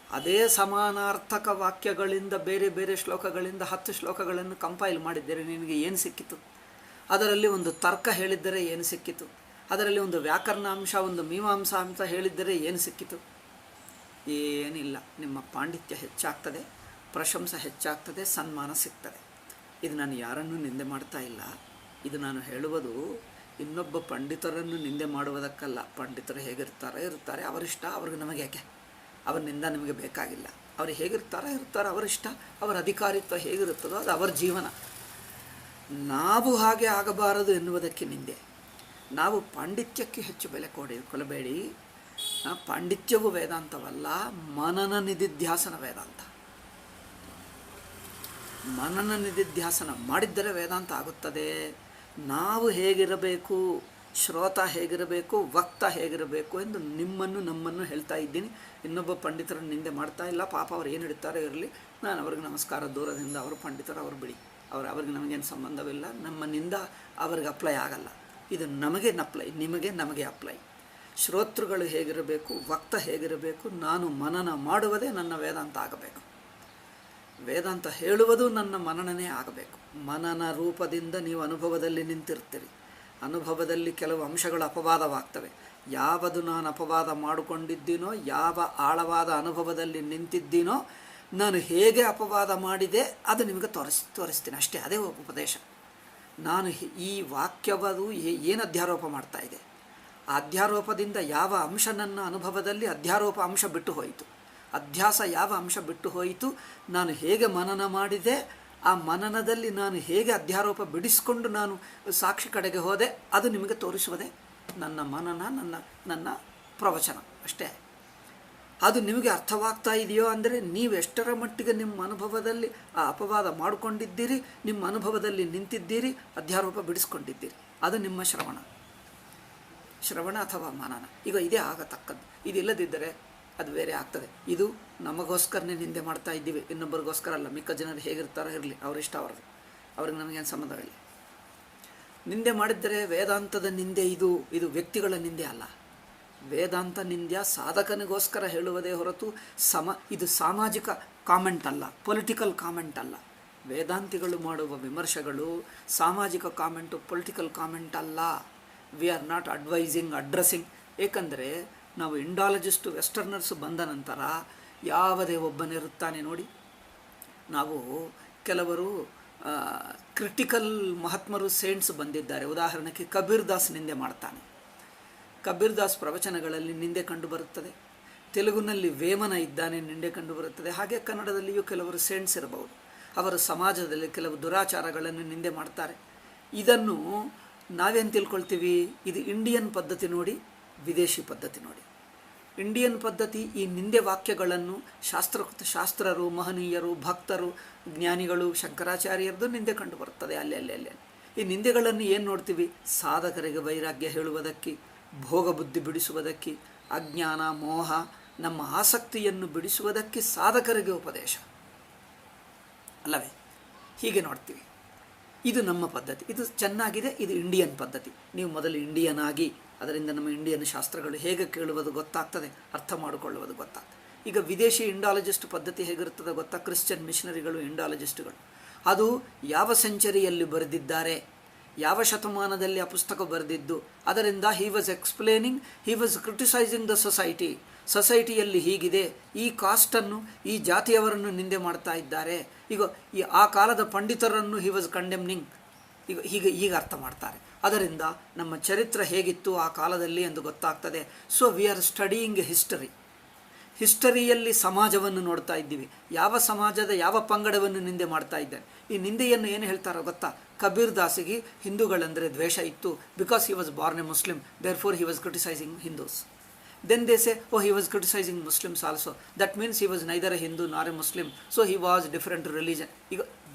ಅದೇ ಸಮಾನಾರ್ಥಕ ವಾಕ್ಯಗಳಿಂದ ಬೇರೆ ಶ್ಲೋಕಗಳಿಂದ 10 ಶ್ಲೋಕಗಳನ್ನು ಕಂಪೈಲ್ ಮಾಡಿದ್ದರೆ ನಿನಗೆ ಏನು ಸಿಕ್ಕಿತು? ಅದರಲ್ಲಿ ಒಂದು ತರ್ಕ ಹೇಳಿದ್ದರೆ ಏನು ಸಿಕ್ಕಿತು? ಅದರಲ್ಲಿ ಒಂದು ವ್ಯಾಕರಣಾಂಶ, ಒಂದು ಮೀಮಾಂಸಾಂಶ ಹೇಳಿದ್ದರೆ ಏನು ಸಿಕ್ಕಿತು? ಏನಿಲ್ಲ. ನಿಮ್ಮ ಪಾಂಡಿತ್ಯ ಹೆಚ್ಚಾಗ್ತದೆ, ಪ್ರಶಂಸೆ ಹೆಚ್ಚಾಗ್ತದೆ, ಸನ್ಮಾನ ಸಿಗ್ತದೆ. ಇದು ನಾನು ಯಾರನ್ನೂ ನಿಂದೆ ಮಾಡ್ತಾ ಇಲ್ಲ. ಇದು ನಾನು ಹೇಳುವುದು ಇನ್ನೊಬ್ಬ ಪಂಡಿತರನ್ನು ನಿಂದೆ ಮಾಡುವುದಕ್ಕಲ್ಲ. ಪಂಡಿತರು ಇರ್ತಾರೆ, ಅವರಿಷ್ಟ, ಅವ್ರಿಗೆ ನಮಗೆ ಯಾಕೆ, ಅವರಿಂದ ನಿಮಗೆ ಬೇಕಾಗಿಲ್ಲ. ಅವರು ಇರ್ತಾರೆ, ಅವರಿಷ್ಟ, ಅವರ ಅಧಿಕಾರಿತ್ವ ಹೇಗಿರುತ್ತದೋ ಅದು ಅವರ ಜೀವನ. ನಾವು ಹಾಗೆ ಆಗಬಾರದು ಎನ್ನುವುದಕ್ಕೆ ನಿಂದೆ. ನಾವು ಪಾಂಡಿತ್ಯಕ್ಕೆ ಹೆಚ್ಚು ಬೆಲೆ ಕೊಡಬೇಡಿ. ಪಾಂಡಿತ್ಯವು ವೇದಾಂತವಲ್ಲ, ಮನನ ನಿಧಿಧ್ಯಾಸನ ವೇದಾಂತ. ಮನನ ನಿಧಿಧ್ಯಾಸನ ಮಾಡಿದ್ದರೆ ವೇದಾಂತ ಆಗುತ್ತದೆ. ನಾವು ಹೇಗಿರಬೇಕು, ಶ್ರೋತ ಹೇಗಿರಬೇಕು, ವಕ್ತ ಹೇಗಿರಬೇಕು ಎಂದು ನಮ್ಮನ್ನು ಹೇಳ್ತಾ ಇದ್ದೀನಿ. ಇನ್ನೊಬ್ಬ ಪಂಡಿತರನ್ನು ನಿಂದೆ ಮಾಡ್ತಾ ಇಲ್ಲ. ಪಾಪ ಅವ್ರು ಏನು ಇಡ್ತಾರೋ ಇರಲಿ, ನಾನು ಅವ್ರಿಗೆ ನಮಸ್ಕಾರ ದೂರದಿಂದ. ಅವರು ಪಂಡಿತರು, ಅವರು ಬಿಡಿ, ಅವ್ರಿಗೆ ನಮಗೇನು ಸಂಬಂಧವಿಲ್ಲ. ನಮ್ಮನಿಂದ ಅವ್ರಿಗೆ ಅಪ್ಲೈ ಆಗಲ್ಲ. ಇದು ನಮಗೆ ಅಪ್ಲೈ. ಶ್ರೋತೃಗಳು ಹೇಗಿರಬೇಕು, ವಕ್ತ ಹೇಗಿರಬೇಕು, ನಾನು ಮನನ ಮಾಡುವುದೇ ನನ್ನ ವೇದಾಂತ ಆಗಬೇಕು. ವೇದಾಂತ ಹೇಳುವುದು ನನ್ನ ಮನನನೇ ಆಗಬೇಕು. ಮನನ ರೂಪದಿಂದ ನೀವು ಅನುಭವದಲ್ಲಿ ನಿಂತಿರ್ತೀರಿ. ಅನುಭವದಲ್ಲಿ ಕೆಲವು ಅಂಶಗಳು ಅಪವಾದವಾಗ್ತವೆ. ಯಾವುದು ನಾನು ಅಪವಾದ ಮಾಡಿಕೊಂಡಿದ್ದೀನೋ, ಯಾವ ಆಳವಾದ ಅನುಭವದಲ್ಲಿ ನಿಂತಿದ್ದೀನೋ, ನಾನು ಹೇಗೆ ಅಪವಾದ ಮಾಡಿದೆ ಅದು ನಿಮಗೆ ತೋರಿಸ್ತೀನಿ ಅಷ್ಟೇ. ಅದೇ ಉಪದೇಶ. ನಾನು ಈ ವಾಕ್ಯವದು ಏನು ಅಧ್ಯಾರೋಪ ಮಾಡ್ತಾ ಇದೆ, ಆ ಅಧ್ಯಾರೋಪದಿಂದ ಯಾವ ಅಂಶ ನನ್ನ ಅನುಭವದಲ್ಲಿ ಅಧ್ಯಾರೋಪ ಅಂಶ ಬಿಟ್ಟು ಹೋಯಿತು, ಅಧ್ಯಾಸ ಯಾವ ಅಂಶ ಬಿಟ್ಟು ಹೋಯಿತು, ನಾನು ಹೇಗೆ ಮನನ ಮಾಡಿದೆ, ಆ ಮನನದಲ್ಲಿ ನಾನು ಹೇಗೆ ಅಧ್ಯಾರೋಪ ಬಿಡಿಸಿಕೊಂಡು ನಾನು ಸಾಕ್ಷಿ ಕಡೆಗೆ ಹೋದೆ, ಅದು ನಿಮಗೆ ತೋರಿಸುವುದೇ ನನ್ನ ಮನನ, ನನ್ನ ಪ್ರವಚನ ಅಷ್ಟೇ. ಅದು ನಿಮಗೆ ಅರ್ಥವಾಗ್ತಾ ಇದೆಯೋ ಅಂದರೆ ನೀವು ಎಷ್ಟರ ಮಟ್ಟಿಗೆ ನಿಮ್ಮ ಅನುಭವದಲ್ಲಿ ಆ ಅಪವಾದ ಮಾಡಿಕೊಂಡಿದ್ದೀರಿ, ನಿಮ್ಮ ಅನುಭವದಲ್ಲಿ ನಿಂತಿದ್ದೀರಿ, ಅಧ್ಯಾರೋಪ ಬಿಡಿಸ್ಕೊಂಡಿದ್ದೀರಿ. ಅದು ನಿಮ್ಮ ಶ್ರವಣ ಅಥವಾ ಮನನ. ಈಗ ಇದೇ ಆಗತಕ್ಕದ್ದು. ಇದಿಲ್ಲದಿದ್ದರೆ ಅದು ಬೇರೆ ಆಗ್ತದೆ. ಇದು ನಮಗೋಸ್ಕರನೇ ನಿಂದೆ ಮಾಡ್ತಾ ಇದ್ದೀವಿ, ಇನ್ನೊಬ್ಬರಿಗೋಸ್ಕರ ಅಲ್ಲ. ಮಿಕ್ಕ ಜನರು ಹೇಗಿರ್ತಾರೋ ಇರಲಿ, ಅವರಿಷ್ಟ ಅವ್ರಿಗೆ ನಮಗೇನು ಸಂಬಂಧವಿಲ್ಲ. ನಿಂದೆ ಮಾಡಿದ್ದರೆ ವೇದಾಂತದ ನಿಂದೆ ಇದು ವ್ಯಕ್ತಿಗಳ ನಿಂದೆ ಅಲ್ಲ. ವೇದಾಂತ ನಿಂದ್ಯ ಸಾಧಕನಿಗೋಸ್ಕರ ಹೇಳುವುದೇ ಹೊರತು ಇದು ಸಾಮಾಜಿಕ ಕಾಮೆಂಟ್ ಅಲ್ಲ, ಪೊಲಿಟಿಕಲ್ ಕಾಮೆಂಟ್ ಅಲ್ಲ. ವೇದಾಂತಿಗಳು ಮಾಡುವ ವಿಮರ್ಶೆಗಳು ಸಾಮಾಜಿಕ ಕಾಮೆಂಟು, ಪೊಲಿಟಿಕಲ್ ಕಾಮೆಂಟ್ ಅಲ್ಲ. We are not addressing. ಏಕೆಂದರೆ ನಾವು ಇಂಡಾಲಜಿಸ್ಟು ವೆಸ್ಟರ್ನರ್ಸು ಬಂದ ನಂತರ ಯಾವುದೇ ಒಬ್ಬನಿರುತ್ತಾನೆ ನೋಡಿ. ನಾವು ಕೆಲವರು ಕ್ರಿಟಿಕಲ್ ಮಹಾತ್ಮರು, ಸೇಂಟ್ಸ್ ಬಂದಿದ್ದಾರೆ. ಉದಾಹರಣೆಗೆ ಕಬೀರ್ ದಾಸ್ ನಿಂದೆ ಮಾಡ್ತಾನೆ. ಕಬೀರ್ ದಾಸ್ ಪ್ರವಚನಗಳಲ್ಲಿ ನಿಂದೆ ಕಂಡುಬರುತ್ತದೆ. ತೆಲುಗಿನಲ್ಲಿ ವೇಮನ ಇದ್ದಾನೆ, ನಿಂದೆ ಕಂಡುಬರುತ್ತದೆ. ಹಾಗೆ ಕನ್ನಡದಲ್ಲಿಯೂ ಕೆಲವರು ಸೇಂಟ್ಸ್ ಇರಬಹುದು. ಅವರು ಸಮಾಜದಲ್ಲಿ ಕೆಲವು ದುರಾಚಾರಗಳನ್ನು ನಿಂದೆ ಮಾಡ್ತಾರೆ. ಇದನ್ನು ನಾವೇನು ತಿಳ್ಕೊಳ್ತೀವಿ, ಇದು ಇಂಡಿಯನ್ ಪದ್ಧತಿ ನೋಡಿ, ವಿದೇಶಿ ಪದ್ಧತಿ ನೋಡಿ. ಇಂಡಿಯನ್ ಪದ್ಧತಿ ಈ ನಿಂದೆ ವಾಕ್ಯಗಳನ್ನು ಶಾಸ್ತ್ರರು, ಮಹನೀಯರು, ಭಕ್ತರು, ಜ್ಞಾನಿಗಳು, ಶಂಕರಾಚಾರ್ಯರದು ನಿಂದೆ ಕಂಡು ಬರುತ್ತದೆ. ಅಲ್ಲಿ ಈ ನಿಂದೆಗಳನ್ನು ಏನು ನೋಡ್ತೀವಿ, ಸಾಧಕರಿಗೆ ವೈರಾಗ್ಯ ಹೇಳುವುದಕ್ಕೆ, ಭೋಗ ಬುದ್ಧಿ ಬಿಡಿಸುವುದಕ್ಕೆ, ಅಜ್ಞಾನ ಮೋಹ ನಮ್ಮ ಆಸಕ್ತಿಯನ್ನು ಬಿಡಿಸುವುದಕ್ಕೆ ಸಾಧಕರಿಗೆ ಉಪದೇಶ ಅಲ್ಲವೇ? ಹೀಗೆ ನೋಡ್ತೀವಿ. ಇದು ನಮ್ಮ ಪದ್ಧತಿ, ಇದು ಚೆನ್ನಾಗಿದೆ. ಇದು ಇಂಡಿಯನ್ ಪದ್ಧತಿ. ನೀವು ಮೊದಲು ಇಂಡಿಯನ್ ಆಗಿ, ಅದರಿಂದ ನಮ್ಮ ಇಂಡಿಯನ್ ಶಾಸ್ತ್ರಗಳು ಹೇಗೆ ಕೇಳುವುದು ಗೊತ್ತಾಗ್ತದೆ, ಅರ್ಥ ಮಾಡಿಕೊಳ್ಳುವುದು ಗೊತ್ತಾಗ್ತದೆ. ಈಗ ವಿದೇಶಿ ಇಂಡಾಲಜಿಸ್ಟ್ ಪದ್ಧತಿ ಹೇಗಿರ್ತದೆ ಗೊತ್ತಾ? ಕ್ರಿಶ್ಚಿಯನ್ ಮಿಷನರಿಗಳು, ಇಂಡಾಲಜಿಸ್ಟ್ಗಳು, ಅದು ಯಾವ ಸೆಂಚುರಿಯಲ್ಲಿ ಬರೆದಿದ್ದಾರೆ, ಯಾವ ಶತಮಾನದಲ್ಲಿ ಆ ಪುಸ್ತಕ ಬರೆದಿದ್ದು, ಅದರಿಂದ ಹಿ ವಾಸ್ ಕ್ರಿಟಿಸೈಸಿಂಗ್ ದ ಸೊಸೈಟಿಯಲ್ಲಿ ಹೀಗಿದೆ, ಈ ಕಾಸ್ಟನ್ನು, ಈ ಜಾತಿಯವರನ್ನು ನಿಂದೆ ಮಾಡ್ತಾ ಇದ್ದಾರೆ. ಈಗ ಆ ಕಾಲದ ಪಂಡಿತರನ್ನು ಹಿ ವಾಸ್ ಕಂಡೆಮ್ನಿಂಗ್. ಈಗ ಅರ್ಥ ಮಾಡ್ತಾರೆ. ಅದರಿಂದ ನಮ್ಮ ಚರಿತ್ರೆ ಹೇಗಿತ್ತು ಆ ಕಾಲದಲ್ಲಿ ಎಂದು ಗೊತ್ತಾಗ್ತದೆ. ಸೊ ವಿ ಆರ್ ಸ್ಟಡಿಯಿಂಗ್ ಹಿಸ್ಟರಿಯಲ್ಲಿ ಸಮಾಜವನ್ನು ನೋಡ್ತಾ ಇದ್ದೀವಿ. ಯಾವ ಸಮಾಜದ ಯಾವ ಪಂಗಡವನ್ನು ನಿಂದೆ ಮಾಡ್ತಾ ಇದ್ದಾರೆ. ಈ ನಿಂದೆಯನ್ನು ಏನು ಹೇಳ್ತಾರೋ ಗೊತ್ತಾ? ಕಬೀರ್ ದಾಸಿಗೆ ಹಿಂದೂಗಳೆಂದರೆ ದ್ವೇಷ ಇತ್ತು. Because he was born a Muslim, therefore he was criticising Hindus. Then they say, oh, he was criticizing Muslims also. That means he was neither a Hindu nor a Muslim. So he was different religion.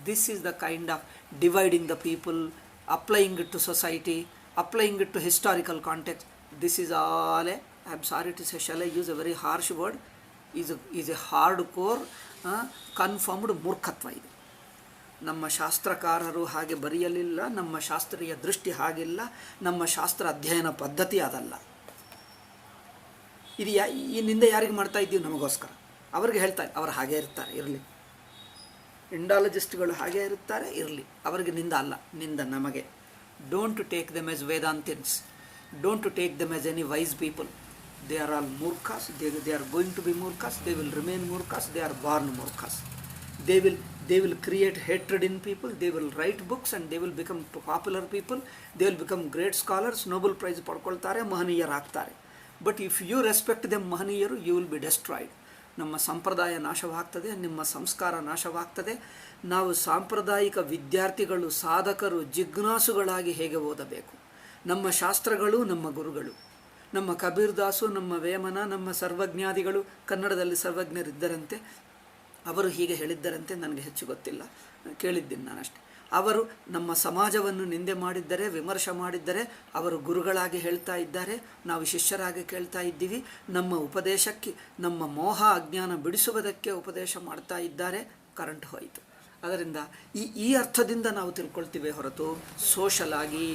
This is the kind of dividing the people, applying it to society, applying it to historical context. This is all I'm sorry to say, shall I use a very harsh word? Is a hardcore, confirmed ಮೂರ್ಖತ್ವ ಇದು. ನಮ್ಮ ಶಾಸ್ತ್ರಕಾರರು ಹಾಗೆ ಬರೆಯಲಿಲ್ಲ, ನಮ್ಮ ಶಾಸ್ತ್ರೀಯ ದೃಷ್ಟಿ ಹಾಗಿಲ್ಲ, ನಮ್ಮ ಶಾಸ್ತ್ರ ಅಧ್ಯಯನ ಪದ್ಧತಿ ಅದಲ್ಲ. ಇದು ಈ ನಿಂದೆ ಯಾರಿಗೆ ಮಾಡ್ತಾ ಇದ್ದೀವಿ? ನಮಗೋಸ್ಕರ. ಅವ್ರಿಗೆ ಹೇಳ್ತಾರೆ, ಅವರು ಹಾಗೇ ಇರ್ತಾರೆ, ಇರಲಿ. ಇಂಡಾಲಜಿಸ್ಟ್ಗಳು ಹಾಗೇ ಇರುತ್ತಾರೆ, ಇರಲಿ. ಅವರಿಗೆ ನಿಂದ ಅಲ್ಲ, ನಿಂದ ನಮಗೆ. Don't take them as Vedantins, don't take them as any wise people. They are all ಮೂರ್ಖಾಸ್. They are going to be ಮೂರ್ಖಾಸ್. ದೇ ವಿಲ್ ರಿಮೇನ್ ಮೂರ್ಖಾಸ್. ದೇ ಆರ್ ಬಾರ್ನ್ ಮೂರ್ಖಾಸ್. They will they will create hatred in people, they will write books and they will become popular people, they will become great scholars, Nobel Prize ಪಡ್ಕೊಳ್ತಾರೆ, ಮಹನೀಯರಾಗ್ತಾರೆ. But if you respect them ಮಹನೀಯರು, you will be destroyed. ನಮ್ಮ ಸಂಪ್ರದಾಯ ನಾಶವಾಗ್ತದೆ, ನಿಮ್ಮ ಸಂಸ್ಕಾರ ನಾಶವಾಗ್ತದೆ. ನಾವು ಸಾಂಪ್ರದಾಯಿಕ ವಿದ್ಯಾರ್ಥಿಗಳು, ಸಾಧಕರು, ಜಿಜ್ಞಾಸುಗಳಾಗಿ ಹೇಗೆ ಓದಬೇಕು? ನಮ್ಮ ಶಾಸ್ತ್ರಗಳು ನಮ್ಮ ಗುರುಗಳು, ನಮ್ಮ ಕಬೀರ್ದಾಸು, ನಮ್ಮ ವೇಮನ, ನಮ್ಮ ಸರ್ವಜ್ಞಾದಿಗಳು, ಕನ್ನಡದಲ್ಲಿ ಸರ್ವಜ್ಞರಿದ್ದರಂತೆ, ಅವರು ಹೀಗೆ ಹೇಳಿದ್ದರಂತೆ, ನನಗೆ ಹೆಚ್ಚು ಗೊತ್ತಿಲ್ಲ, ಕೇಳಿದ್ದೀನಿ ನಾನಷ್ಟೆ. ಅವರು ನಮ್ಮ ಸಮಾಜವನ್ನು ನಿಂದೆ ಮಾಡಿದ್ದರೆ, ವಿಮರ್ಶೆ ಮಾಡಿದ್ದರೆ, ಅವರು ಗುರುಗಳಾಗಿ ಹೇಳ್ತಾ ಇದ್ದಾರೆ, ನಾವು ಶಿಷ್ಯರಾಗಿ ಕೇಳ್ತಾ ಇದ್ದೀವಿ. ನಮ್ಮ ಉಪದೇಶಕ್ಕೆ, ನಮ್ಮ ಮೋಹ ಅಜ್ಞಾನ ಬಿಡಿಸುವುದಕ್ಕೆ ಉಪದೇಶ ಮಾಡ್ತಾ ಇದ್ದಾರೆ. ಕರೆಂಟ್ ಹೋಯಿತು. ಅದರಿಂದ ಈ ಅರ್ಥದಿಂದ ನಾವು ತಿಳ್ಕೊಳ್ತೀವಿ ಹೊರತು ಸೋಷಲ್ ಆಗಿ,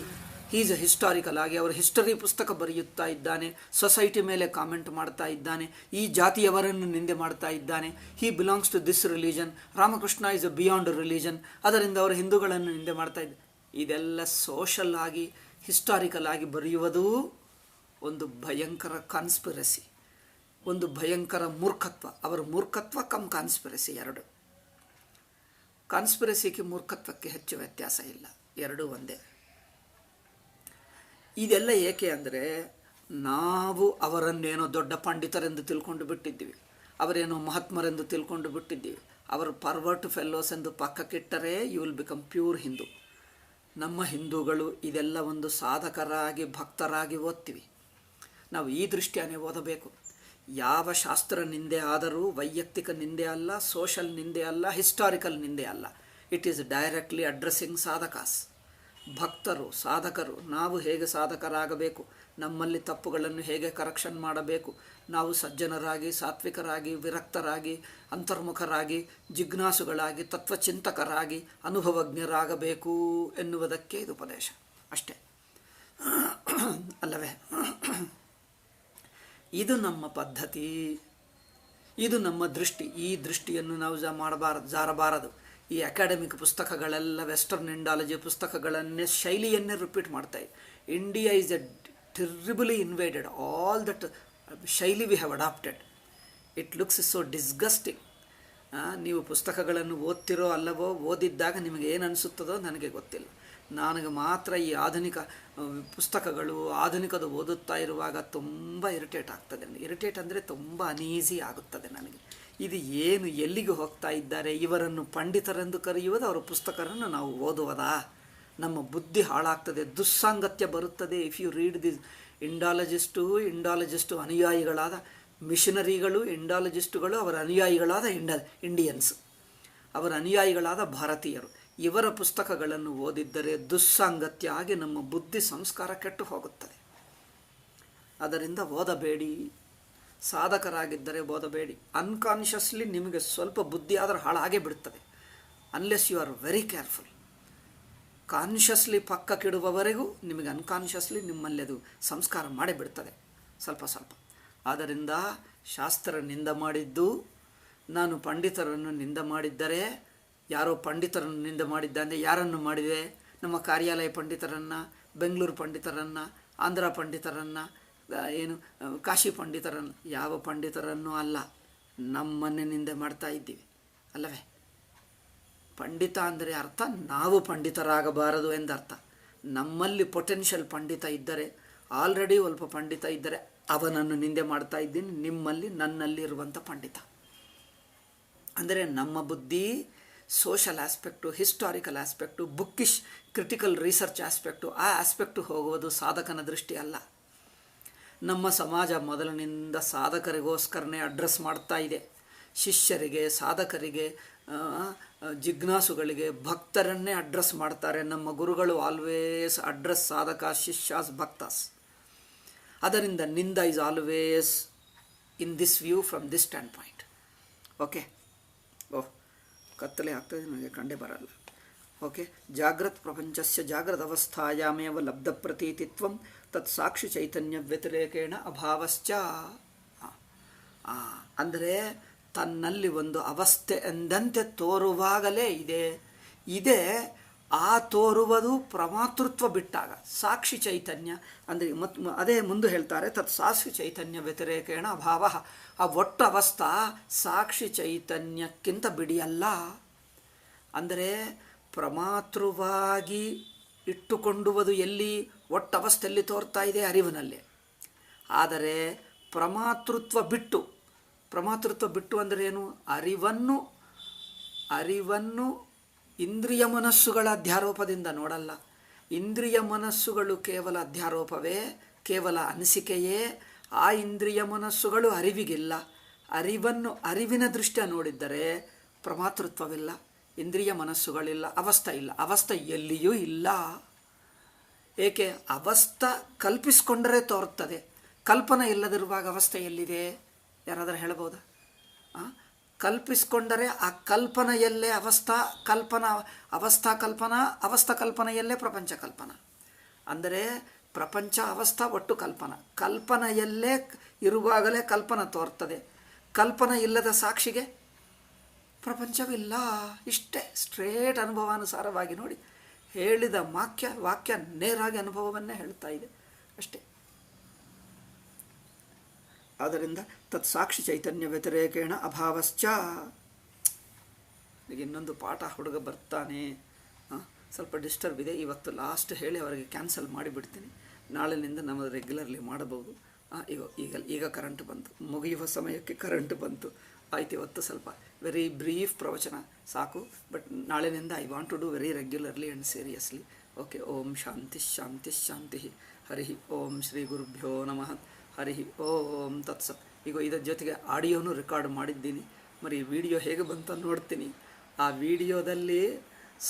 ಈಸ್ ಹಿಸ್ಟಾರಿಕಲ್ ಆಗಿ ಅವರು ಹಿಸ್ಟರಿ ಪುಸ್ತಕ ಬರೆಯುತ್ತಾ ಇದ್ದಾನೆ, ಸೊಸೈಟಿ ಮೇಲೆ ಕಾಮೆಂಟ್ ಮಾಡ್ತಾ ಇದ್ದಾನೆ, ಈ ಜಾತಿಯವರನ್ನು ನಿಂದೆ ಮಾಡ್ತಾ ಇದ್ದಾನೆ, he belongs to this religion, Ramakrishna is a beyond religion, ಅದರಿಂದ ಅವರು ಹಿಂದೂಗಳನ್ನು ನಿಂದೆ ಮಾಡ್ತಾ ಇದ್ದಾರೆ. ಇದೆಲ್ಲ ಸೋಷಲ್ ಆಗಿ, ಹಿಸ್ಟಾರಿಕಲ್ ಆಗಿ ಬರೆಯುವುದು ಒಂದು ಭಯಂಕರ ಕಾನ್ಸ್ಪಿರಸಿ, ಒಂದು ಭಯಂಕರ ಮೂರ್ಖತ್ವ. ಅವರ ಮೂರ್ಖತ್ವ ಕಮ್ ಕಾನ್ಸ್ಪಿರಸಿ, ಎರಡು. ಕಾನ್ಸ್ಪಿರಸಿಗೆ ಮೂರ್ಖತ್ವಕ್ಕೆ ಹೆಚ್ಚು ವ್ಯತ್ಯಾಸ ಇಲ್ಲ, ಎರಡೂ ಒಂದೇ. ಇದೆಲ್ಲ ಏಕೆ ಅಂದರೆ ನಾವು ಅವರನ್ನೇನೋ ದೊಡ್ಡ ಪಂಡಿತರೆಂದು ತಿಳ್ಕೊಂಡು ಬಿಟ್ಟಿದ್ದೀವಿ, ಅವರೇನೋ ಮಹಾತ್ಮರೆಂದು ತಿಳ್ಕೊಂಡು ಬಿಟ್ಟಿದ್ದೀವಿ. ಅವರು ಪರ್ವರ್ಟ್ ಫೆಲ್ಲೋಸ್ ಎಂದು ಪಕ್ಕಕ್ಕಿಟ್ಟರೆ you will become pure Hindu. ನಮ್ಮ ಹಿಂದೂಗಳು ಇದೆಲ್ಲ ಒಂದು ಸಾಧಕರಾಗಿ, ಭಕ್ತರಾಗಿ ಓದ್ತೀವಿ. ನಾವು ಈ ದೃಷ್ಟಿಯನ್ನೇ ಓದಬೇಕು. ಯಾವ ಶಾಸ್ತ್ರ ನಿಂದೆ ಆದರೂ ವೈಯಕ್ತಿಕ ನಿಂದೆ ಅಲ್ಲ, ಸೋಷಲ್ ನಿಂದೆ ಅಲ್ಲ, ಹಿಸ್ಟಾರಿಕಲ್ ನಿಂದೆ ಅಲ್ಲ. ಇಟ್ ಈಸ್ ಡೈರೆಕ್ಟ್ಲಿ ಅಡ್ರೆಸ್ಸಿಂಗ್ ಸಾಧಕಾಸ್, ಭಕ್ತರು, ಸಾಧಕರು. ನಾವು ಹೇಗೆ ಸಾಧಕರಾಗಬೇಕು, ನಮ್ಮಲ್ಲಿ ತಪ್ಪುಗಳನ್ನು ಹೇಗೆ ಕರೆಕ್ಷನ್ ಮಾಡಬೇಕು, ನಾವು ಸಜ್ಜನರಾಗಿ, ಸಾತ್ವಿಕರಾಗಿ, ವಿರಕ್ತರಾಗಿ, ಅಂತರ್ಮುಖರಾಗಿ, ಜಿಜ್ಞಾಸುಗಳಾಗಿ, ತತ್ವಚಿಂತಕರಾಗಿ, ಅನುಭವಜ್ಞರಾಗಬೇಕು ಎನ್ನುವುದಕ್ಕೆ ಇದು ಉಪದೇಶ ಅಷ್ಟೇ ಅಲ್ಲವೇ? ಇದು ನಮ್ಮ ಪದ್ಧತಿ, ಇದು ನಮ್ಮ ದೃಷ್ಟಿ. ಈ ದೃಷ್ಟಿಯನ್ನು ನಾವು ಜಾರಬಾರದು. ಈ ಅಕಾಡೆಮಿಕ್ ಪುಸ್ತಕಗಳೆಲ್ಲ ವೆಸ್ಟರ್ನ್ ಇಂಡಾಲಜಿ ಪುಸ್ತಕಗಳನ್ನೇ, ಶೈಲಿಯನ್ನೇ ರಿಪೀಟ್ ಮಾಡ್ತಾಯಿದೆ. India is a terribly invaded. All that ಶೈಲಿ we have adapted. It looks so disgusting. ನೀವು ಪುಸ್ತಕಗಳನ್ನು ಓದ್ತಿರೋ ಅಲ್ಲವೋ, ಓದಿದ್ದಾಗ ನಿಮಗೆ ಏನು ಅನಿಸುತ್ತದೋ ನನಗೆ ಗೊತ್ತಿಲ್ಲ. ನನಗೆ ಮಾತ್ರ ಈ ಆಧುನಿಕ ಪುಸ್ತಕಗಳು, ಆಧುನಿಕದ ಓದುತ್ತಾ ಇರುವಾಗ ತುಂಬ ಇರಿಟೇಟ್ ಆಗ್ತದೆ. ಇರಿಟೇಟ್ ಅಂದರೆ ತುಂಬ ಅನೀಸಿ ಆಗುತ್ತದೆ ನನಗೆ. ಇದು ಏನು, ಎಲ್ಲಿಗೆ ಹೋಗ್ತಾ ಇದ್ದಾರೆ? ಇವರನ್ನು ಪಂಡಿತರೆಂದು ಕರೆಯುವುದು, ಅವರ ಪುಸ್ತಕಗಳನ್ನು ನಾವು ಓದುವುದಾ? ನಮ್ಮ ಬುದ್ಧಿ ಹಾಳಾಗ್ತದೆ, ದುಸ್ಸಾಂಗತ್ಯ ಬರುತ್ತದೆ. ಇಫ್ ಯು ರೀಡ್ ದಿಸ್ ಇಂಡಾಲಜಿಸ್ಟು ಅನುಯಾಯಿಗಳಾದ ಮಿಷನರಿಗಳು, ಇಂಡಾಲಜಿಸ್ಟುಗಳು, ಅವರ ಅನುಯಾಯಿಗಳಾದ ಇಂಡಿಯನ್ಸ್, ಅವರ ಅನುಯಾಯಿಗಳಾದ ಭಾರತೀಯರು, ಇವರ ಪುಸ್ತಕಗಳನ್ನು ಓದಿದ್ದರೆ ದುಸ್ಸಾಂಗತ್ಯ ಆಗಿ ನಮ್ಮ ಬುದ್ಧಿ ಸಂಸ್ಕಾರ ಕೆಟ್ಟು ಹೋಗುತ್ತದೆ. ಅದರಿಂದ ಓದಬೇಡಿ. ಸಾಧಕರಾಗಿದ್ದರೆ ಓದಬೇಡಿ. ಅನ್ಕಾನ್ಷಿಯಸ್ಲಿ ನಿಮಗೆ ಸ್ವಲ್ಪ ಬುದ್ಧಿ ಆದರೆ ಹಾಳಾಗೇ ಬಿಡುತ್ತದೆ, unless you are very careful. Consciously ಪಕ್ಕಕ್ಕಿಡುವವರೆಗೂ ನಿಮಗೆ ಅನ್ಕಾನ್ಷಿಯಸ್ಲಿ ನಿಮ್ಮಲ್ಲಿ ಅದು ಸಂಸ್ಕಾರ ಮಾಡೇ ಬಿಡ್ತದೆ ಸ್ವಲ್ಪ ಸ್ವಲ್ಪ. ಆದ್ದರಿಂದ ಶಾಸ್ತ್ರ ನಿಂದ ಮಾಡಿದ್ದು, ನಾನು ಪಂಡಿತರನ್ನು ನಿಂದ ಮಾಡಿದ್ದರೆ, ಯಾರೋ ಪಂಡಿತರನ್ನು ನಿಂದ ಮಾಡಿದ್ದಾನೆ. ಯಾರನ್ನು ಮಾಡಿದೆ? ನಮ್ಮ ಕಾರ್ಯಾಲಯ ಪಂಡಿತರನ್ನು, ಬೆಂಗಳೂರು ಪಂಡಿತರನ್ನು, ಆಂಧ್ರ ಪಂಡಿತರನ್ನು, ಏನು ಕಾಶಿ ಪಂಡಿತರನ್ನು, ಯಾವ ಪಂಡಿತರನ್ನೂ ಅಲ್ಲ, ನಮ್ಮನ್ನೇ ನಿಂದೆ ಮಾಡ್ತಾ ಇದ್ದೀವಿ ಅಲ್ಲವೇ? ಪಂಡಿತ ಅಂದರೆ ಅರ್ಥ ನಾವು ಪಂಡಿತರಾಗಬಾರದು ಎಂದರ್ಥ. ನಮ್ಮಲ್ಲಿ ಪೊಟೆನ್ಷಿಯಲ್ ಪಂಡಿತ ಇದ್ದರೆ, ಆಲ್ರೆಡಿ ಸ್ವಲ್ಪ ಪಂಡಿತ ಇದ್ದರೆ ಅವನನ್ನು ನಿಂದೆ ಮಾಡ್ತಾ ಇದ್ದೀನಿ. ನಿಮ್ಮಲ್ಲಿ, ನನ್ನಲ್ಲಿ ಇರುವಂಥ ಪಂಡಿತ ಅಂದರೆ ನಮ್ಮ ಬುದ್ಧಿ social aspect, historical aspect, bookish critical research aspect, ಆ ಆಸ್ಪೆಕ್ಟು ಹೋಗುವುದು ಸಾಧಕನ ದೃಷ್ಟಿ ಅಲ್ಲ. ನಮ್ಮ ಸಮಾಜ ಮೊದಲಿನಿಂದ ಸಾಧಕರಿಗೋಸ್ಕರನೇ ಅಡ್ರೆಸ್ ಮಾಡ್ತಾ ಇದೆ. ಶಿಷ್ಯರಿಗೆ, ಸಾಧಕರಿಗೆ, ಜಿಜ್ಞಾಸುಗಳಿಗೆ, ಭಕ್ತರನ್ನೇ ಅಡ್ರೆಸ್ ಮಾಡ್ತಾರೆ. ನಮ್ಮ ಗುರುಗಳು ಆಲ್ವೇಸ್ ಅಡ್ರೆಸ್ ಸಾಧಕ, ಶಿಷ್ಯಾಸ್, ಭಕ್ತಾಸ್. ಅದರಿಂದ ನಿಂದ is always in this view from this stand point. Okay. ಕತ್ತಲೆ ಆಗ್ತದೆ, ನನಗೆ ಕಂಡೇ ಬರಲ್ಲ. ಓಕೆ. ಜಾಗ್ರತ್ ಪ್ರಪಂಚಸ್ಯ ಜಾಗ್ರತ ಅವಸ್ಥಾಯಾಮೇವ ಲಬ್ಧ ಪ್ರತೀತಿತ್ವಂ ತತ್ ಸಾಕ್ಷಿ ಚೈತನ್ಯ ವ್ಯತಿರೇಕೇಣ ಅಭಾವಶ್ಚ. ಅಂದರೆ ತನ್ನಲ್ಲಿ ಒಂದು ಅವಸ್ಥೆ ಎಂದಂತೆ ತೋರುವಾಗಲೇ ಇದೆ. ಆ ತೋರುವುದು ಪ್ರಮಾತೃತ್ವ ಬಿಟ್ಟಾಗ ಸಾಕ್ಷಿ ಚೈತನ್ಯ ಅಂದರೆ ಅದೇ ಮುಂದೆ ಹೇಳ್ತಾರೆ, ತತ್ ಸಾಕ್ಷಿ ಚೈತನ್ಯ ವ್ಯತಿರೇಕೇಣ ಅಭಾವ. ಆ ಒಟ್ಟು ಅವಸ್ಥಾ ಸಾಕ್ಷಿ ಚೈತನ್ಯಕ್ಕಿಂತ ಬಿಡಿಯಲ್ಲ. ಅಂದರೆ ಪ್ರಮಾತೃವಾಗಿ ಇಟ್ಟುಕೊಂಡುವುದು ಎಲ್ಲಿ? ಒಟ್ಟವಸ್ಥೆಯಲ್ಲಿ ತೋರ್ತಾ ಇದೆ, ಅರಿವಿನಲ್ಲೇ. ಆದರೆ ಪ್ರಮಾತೃತ್ವ ಬಿಟ್ಟು ಅಂದರೆ ಏನು? ಅರಿವನ್ನು ಇಂದ್ರಿಯ ಮನಸ್ಸುಗಳ ಅಧ್ಯಾರೋಪದಿಂದ ನೋಡಲ್ಲ. ಇಂದ್ರಿಯ ಮನಸ್ಸುಗಳು ಕೇವಲ ಅಧ್ಯಾರೋಪವೇ, ಕೇವಲ ಅನಿಸಿಕೆಯೇ. ಆ ಇಂದ್ರಿಯ ಮನಸ್ಸುಗಳು ಅರಿವಿಗಿಲ್ಲ. ಅರಿವಿನ ದೃಷ್ಟಿಯ ನೋಡಿದ್ದರೆ ಪ್ರಮಾತೃತ್ವವಿಲ್ಲ, ಇಂದ್ರಿಯ ಮನಸ್ಸುಗಳಿಲ್ಲ, ಅವಸ್ಥೆ ಇಲ್ಲ. ಅವಸ್ಥೆ ಎಲ್ಲಿಯೂ ಇಲ್ಲ. ಏಕೆ? ಅವಸ್ಥೆ ಕಲ್ಪಿಸಿಕೊಂಡರೆ ತೋರುತ್ತದೆ. ಕಲ್ಪನೆ ಇಲ್ಲದಿರುವಾಗ ಅವಸ್ಥೆ ಎಲ್ಲಿದೆ? ಯಾರಾದರೂ ಹೇಳ್ಬೋದಾ? ಕಲ್ಪಿಸಿಕೊಂಡರೆ ಆ ಕಲ್ಪನೆಯಲ್ಲೇ ಅವಸ್ಥಾ ಕಲ್ಪನೆಯಲ್ಲೇ ಪ್ರಪಂಚ ಕಲ್ಪನಾ. ಅಂದರೆ ಪ್ರಪಂಚ ಅವಸ್ಥಾ ಒಟ್ಟು ಕಲ್ಪನೆಯಲ್ಲೇ ಇರುವಾಗಲೇ ಕಲ್ಪನೆ ತೋರ್ತದೆ. ಕಲ್ಪನೆ ಇಲ್ಲದ ಸಾಕ್ಷಿಗೆ ಪ್ರಪಂಚವಿಲ್ಲ. ಇಷ್ಟೇ ಸ್ಟ್ರೇಟ್ ಅನುಭವಾನುಸಾರವಾಗಿ ನೋಡಿ. ಹೇಳಿದ ವಾಕ್ಯ ನೇರಾಗಿ ಅನುಭವವನ್ನೇ ಹೇಳ್ತಾ ಇದೆ ಅಷ್ಟೇ. ಆದ್ದರಿಂದ ತತ್ ಸಾಕ್ಷಿ ಚೈತನ್ಯ ವ್ಯತಿರೇಕೇಣ ಅಭಾವಶ್ಚ. ಈಗ ಇನ್ನೊಂದು ಪಾಠ ಹುಡುಗ ಬರ್ತಾನೆ, ಸ್ವಲ್ಪ ಡಿಸ್ಟರ್ಬ್ ಇದೆ, ಇವತ್ತು ಲಾಸ್ಟ್ ಹೇಳಿ ಅವರಿಗೆ ಕ್ಯಾನ್ಸಲ್ ಮಾಡಿಬಿಡ್ತೀನಿ. ನಾಳೆನಿಂದ ನಾವು ರೆಗ್ಯುಲರ್ಲಿ ಮಾಡಬಹುದು. ಈಗ ಕರೆಂಟ್ ಬಂತು, ಮುಗಿಯುವ ಸಮಯಕ್ಕೆ ಕರೆಂಟ್ ಬಂತು. ಆಯ್ತು, ಇವತ್ತು ಸ್ವಲ್ಪ ವೆರಿ ಬ್ರೀಫ್ ಪ್ರವಚನ ಸಾಕು. ಬಟ್ ನಾಳೆನಿಂದ I want to do very regularly and seriously. Okay. ಓಂ ಶಾಂತಿ ಶಾಂತಿ ಶಾಂತಿ. ಹರಿ ಓಂ ಶ್ರೀ ಗುರುಭ್ಯೋ ನಮಃ. ಹರಿ ಓಂ ತತ್ಸತ್. ಈಗ ಇದರ ಜೊತೆಗೆ ಆಡಿಯೋನು ರೆಕಾರ್ಡ್ ಮಾಡಿದ್ದೀನಿ. మరి ವಿಡಿಯೋ ಹೇಗೆ ಬಂತ ನೋಡ್ತೀನಿ. ಆ ವಿಡಿಯೋದಲ್ಲಿ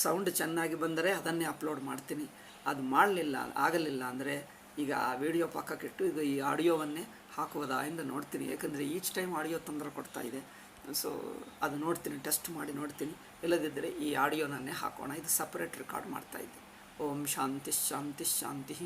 ಸೌಂಡ್ ಚೆನ್ನಾಗಿ ಬಂದರೆ ಅದನ್ನೇ ಅಪ್ಲೋಡ್ ಮಾಡ್ತೀನಿ. ಅದು ಆಗಲಿಲ್ಲ ಅಂದರೆ ಈಗ ಆ ವಿಡಿಯೋ ಪಕ್ಕಕ್ಕಿಟ್ಟು ಈಗ ಈ ಆಡಿಯೋವನ್ನೇ ಹಾಕುವುದಾ ಎಂದು ನೋಡ್ತೀನಿ. ಯಾಕಂದರೆ ಈಚ್ ಟೈಮ್ ಆಡಿಯೋ ತೊಂದರೆ ಕೊಡ್ತಾ ಇದೆ. ಸೊ ಅದು ನೋಡ್ತೀನಿ, ಟೆಸ್ಟ್ ಮಾಡಿ ನೋಡ್ತೀನಿ. ಇಲ್ಲದಿದ್ದರೆ ಈ ಆಡಿಯೋನನ್ನೇ ಹಾಕೋಣ. ಇದು ಸಪ್ರೇಟ್ ರೆಕಾರ್ಡ್ ಮಾಡ್ತಾ ಇದ್ದೆ. ಓಂ ಶಾಂತಿ ಶಾಂತಿ ಶಾಂತಿ.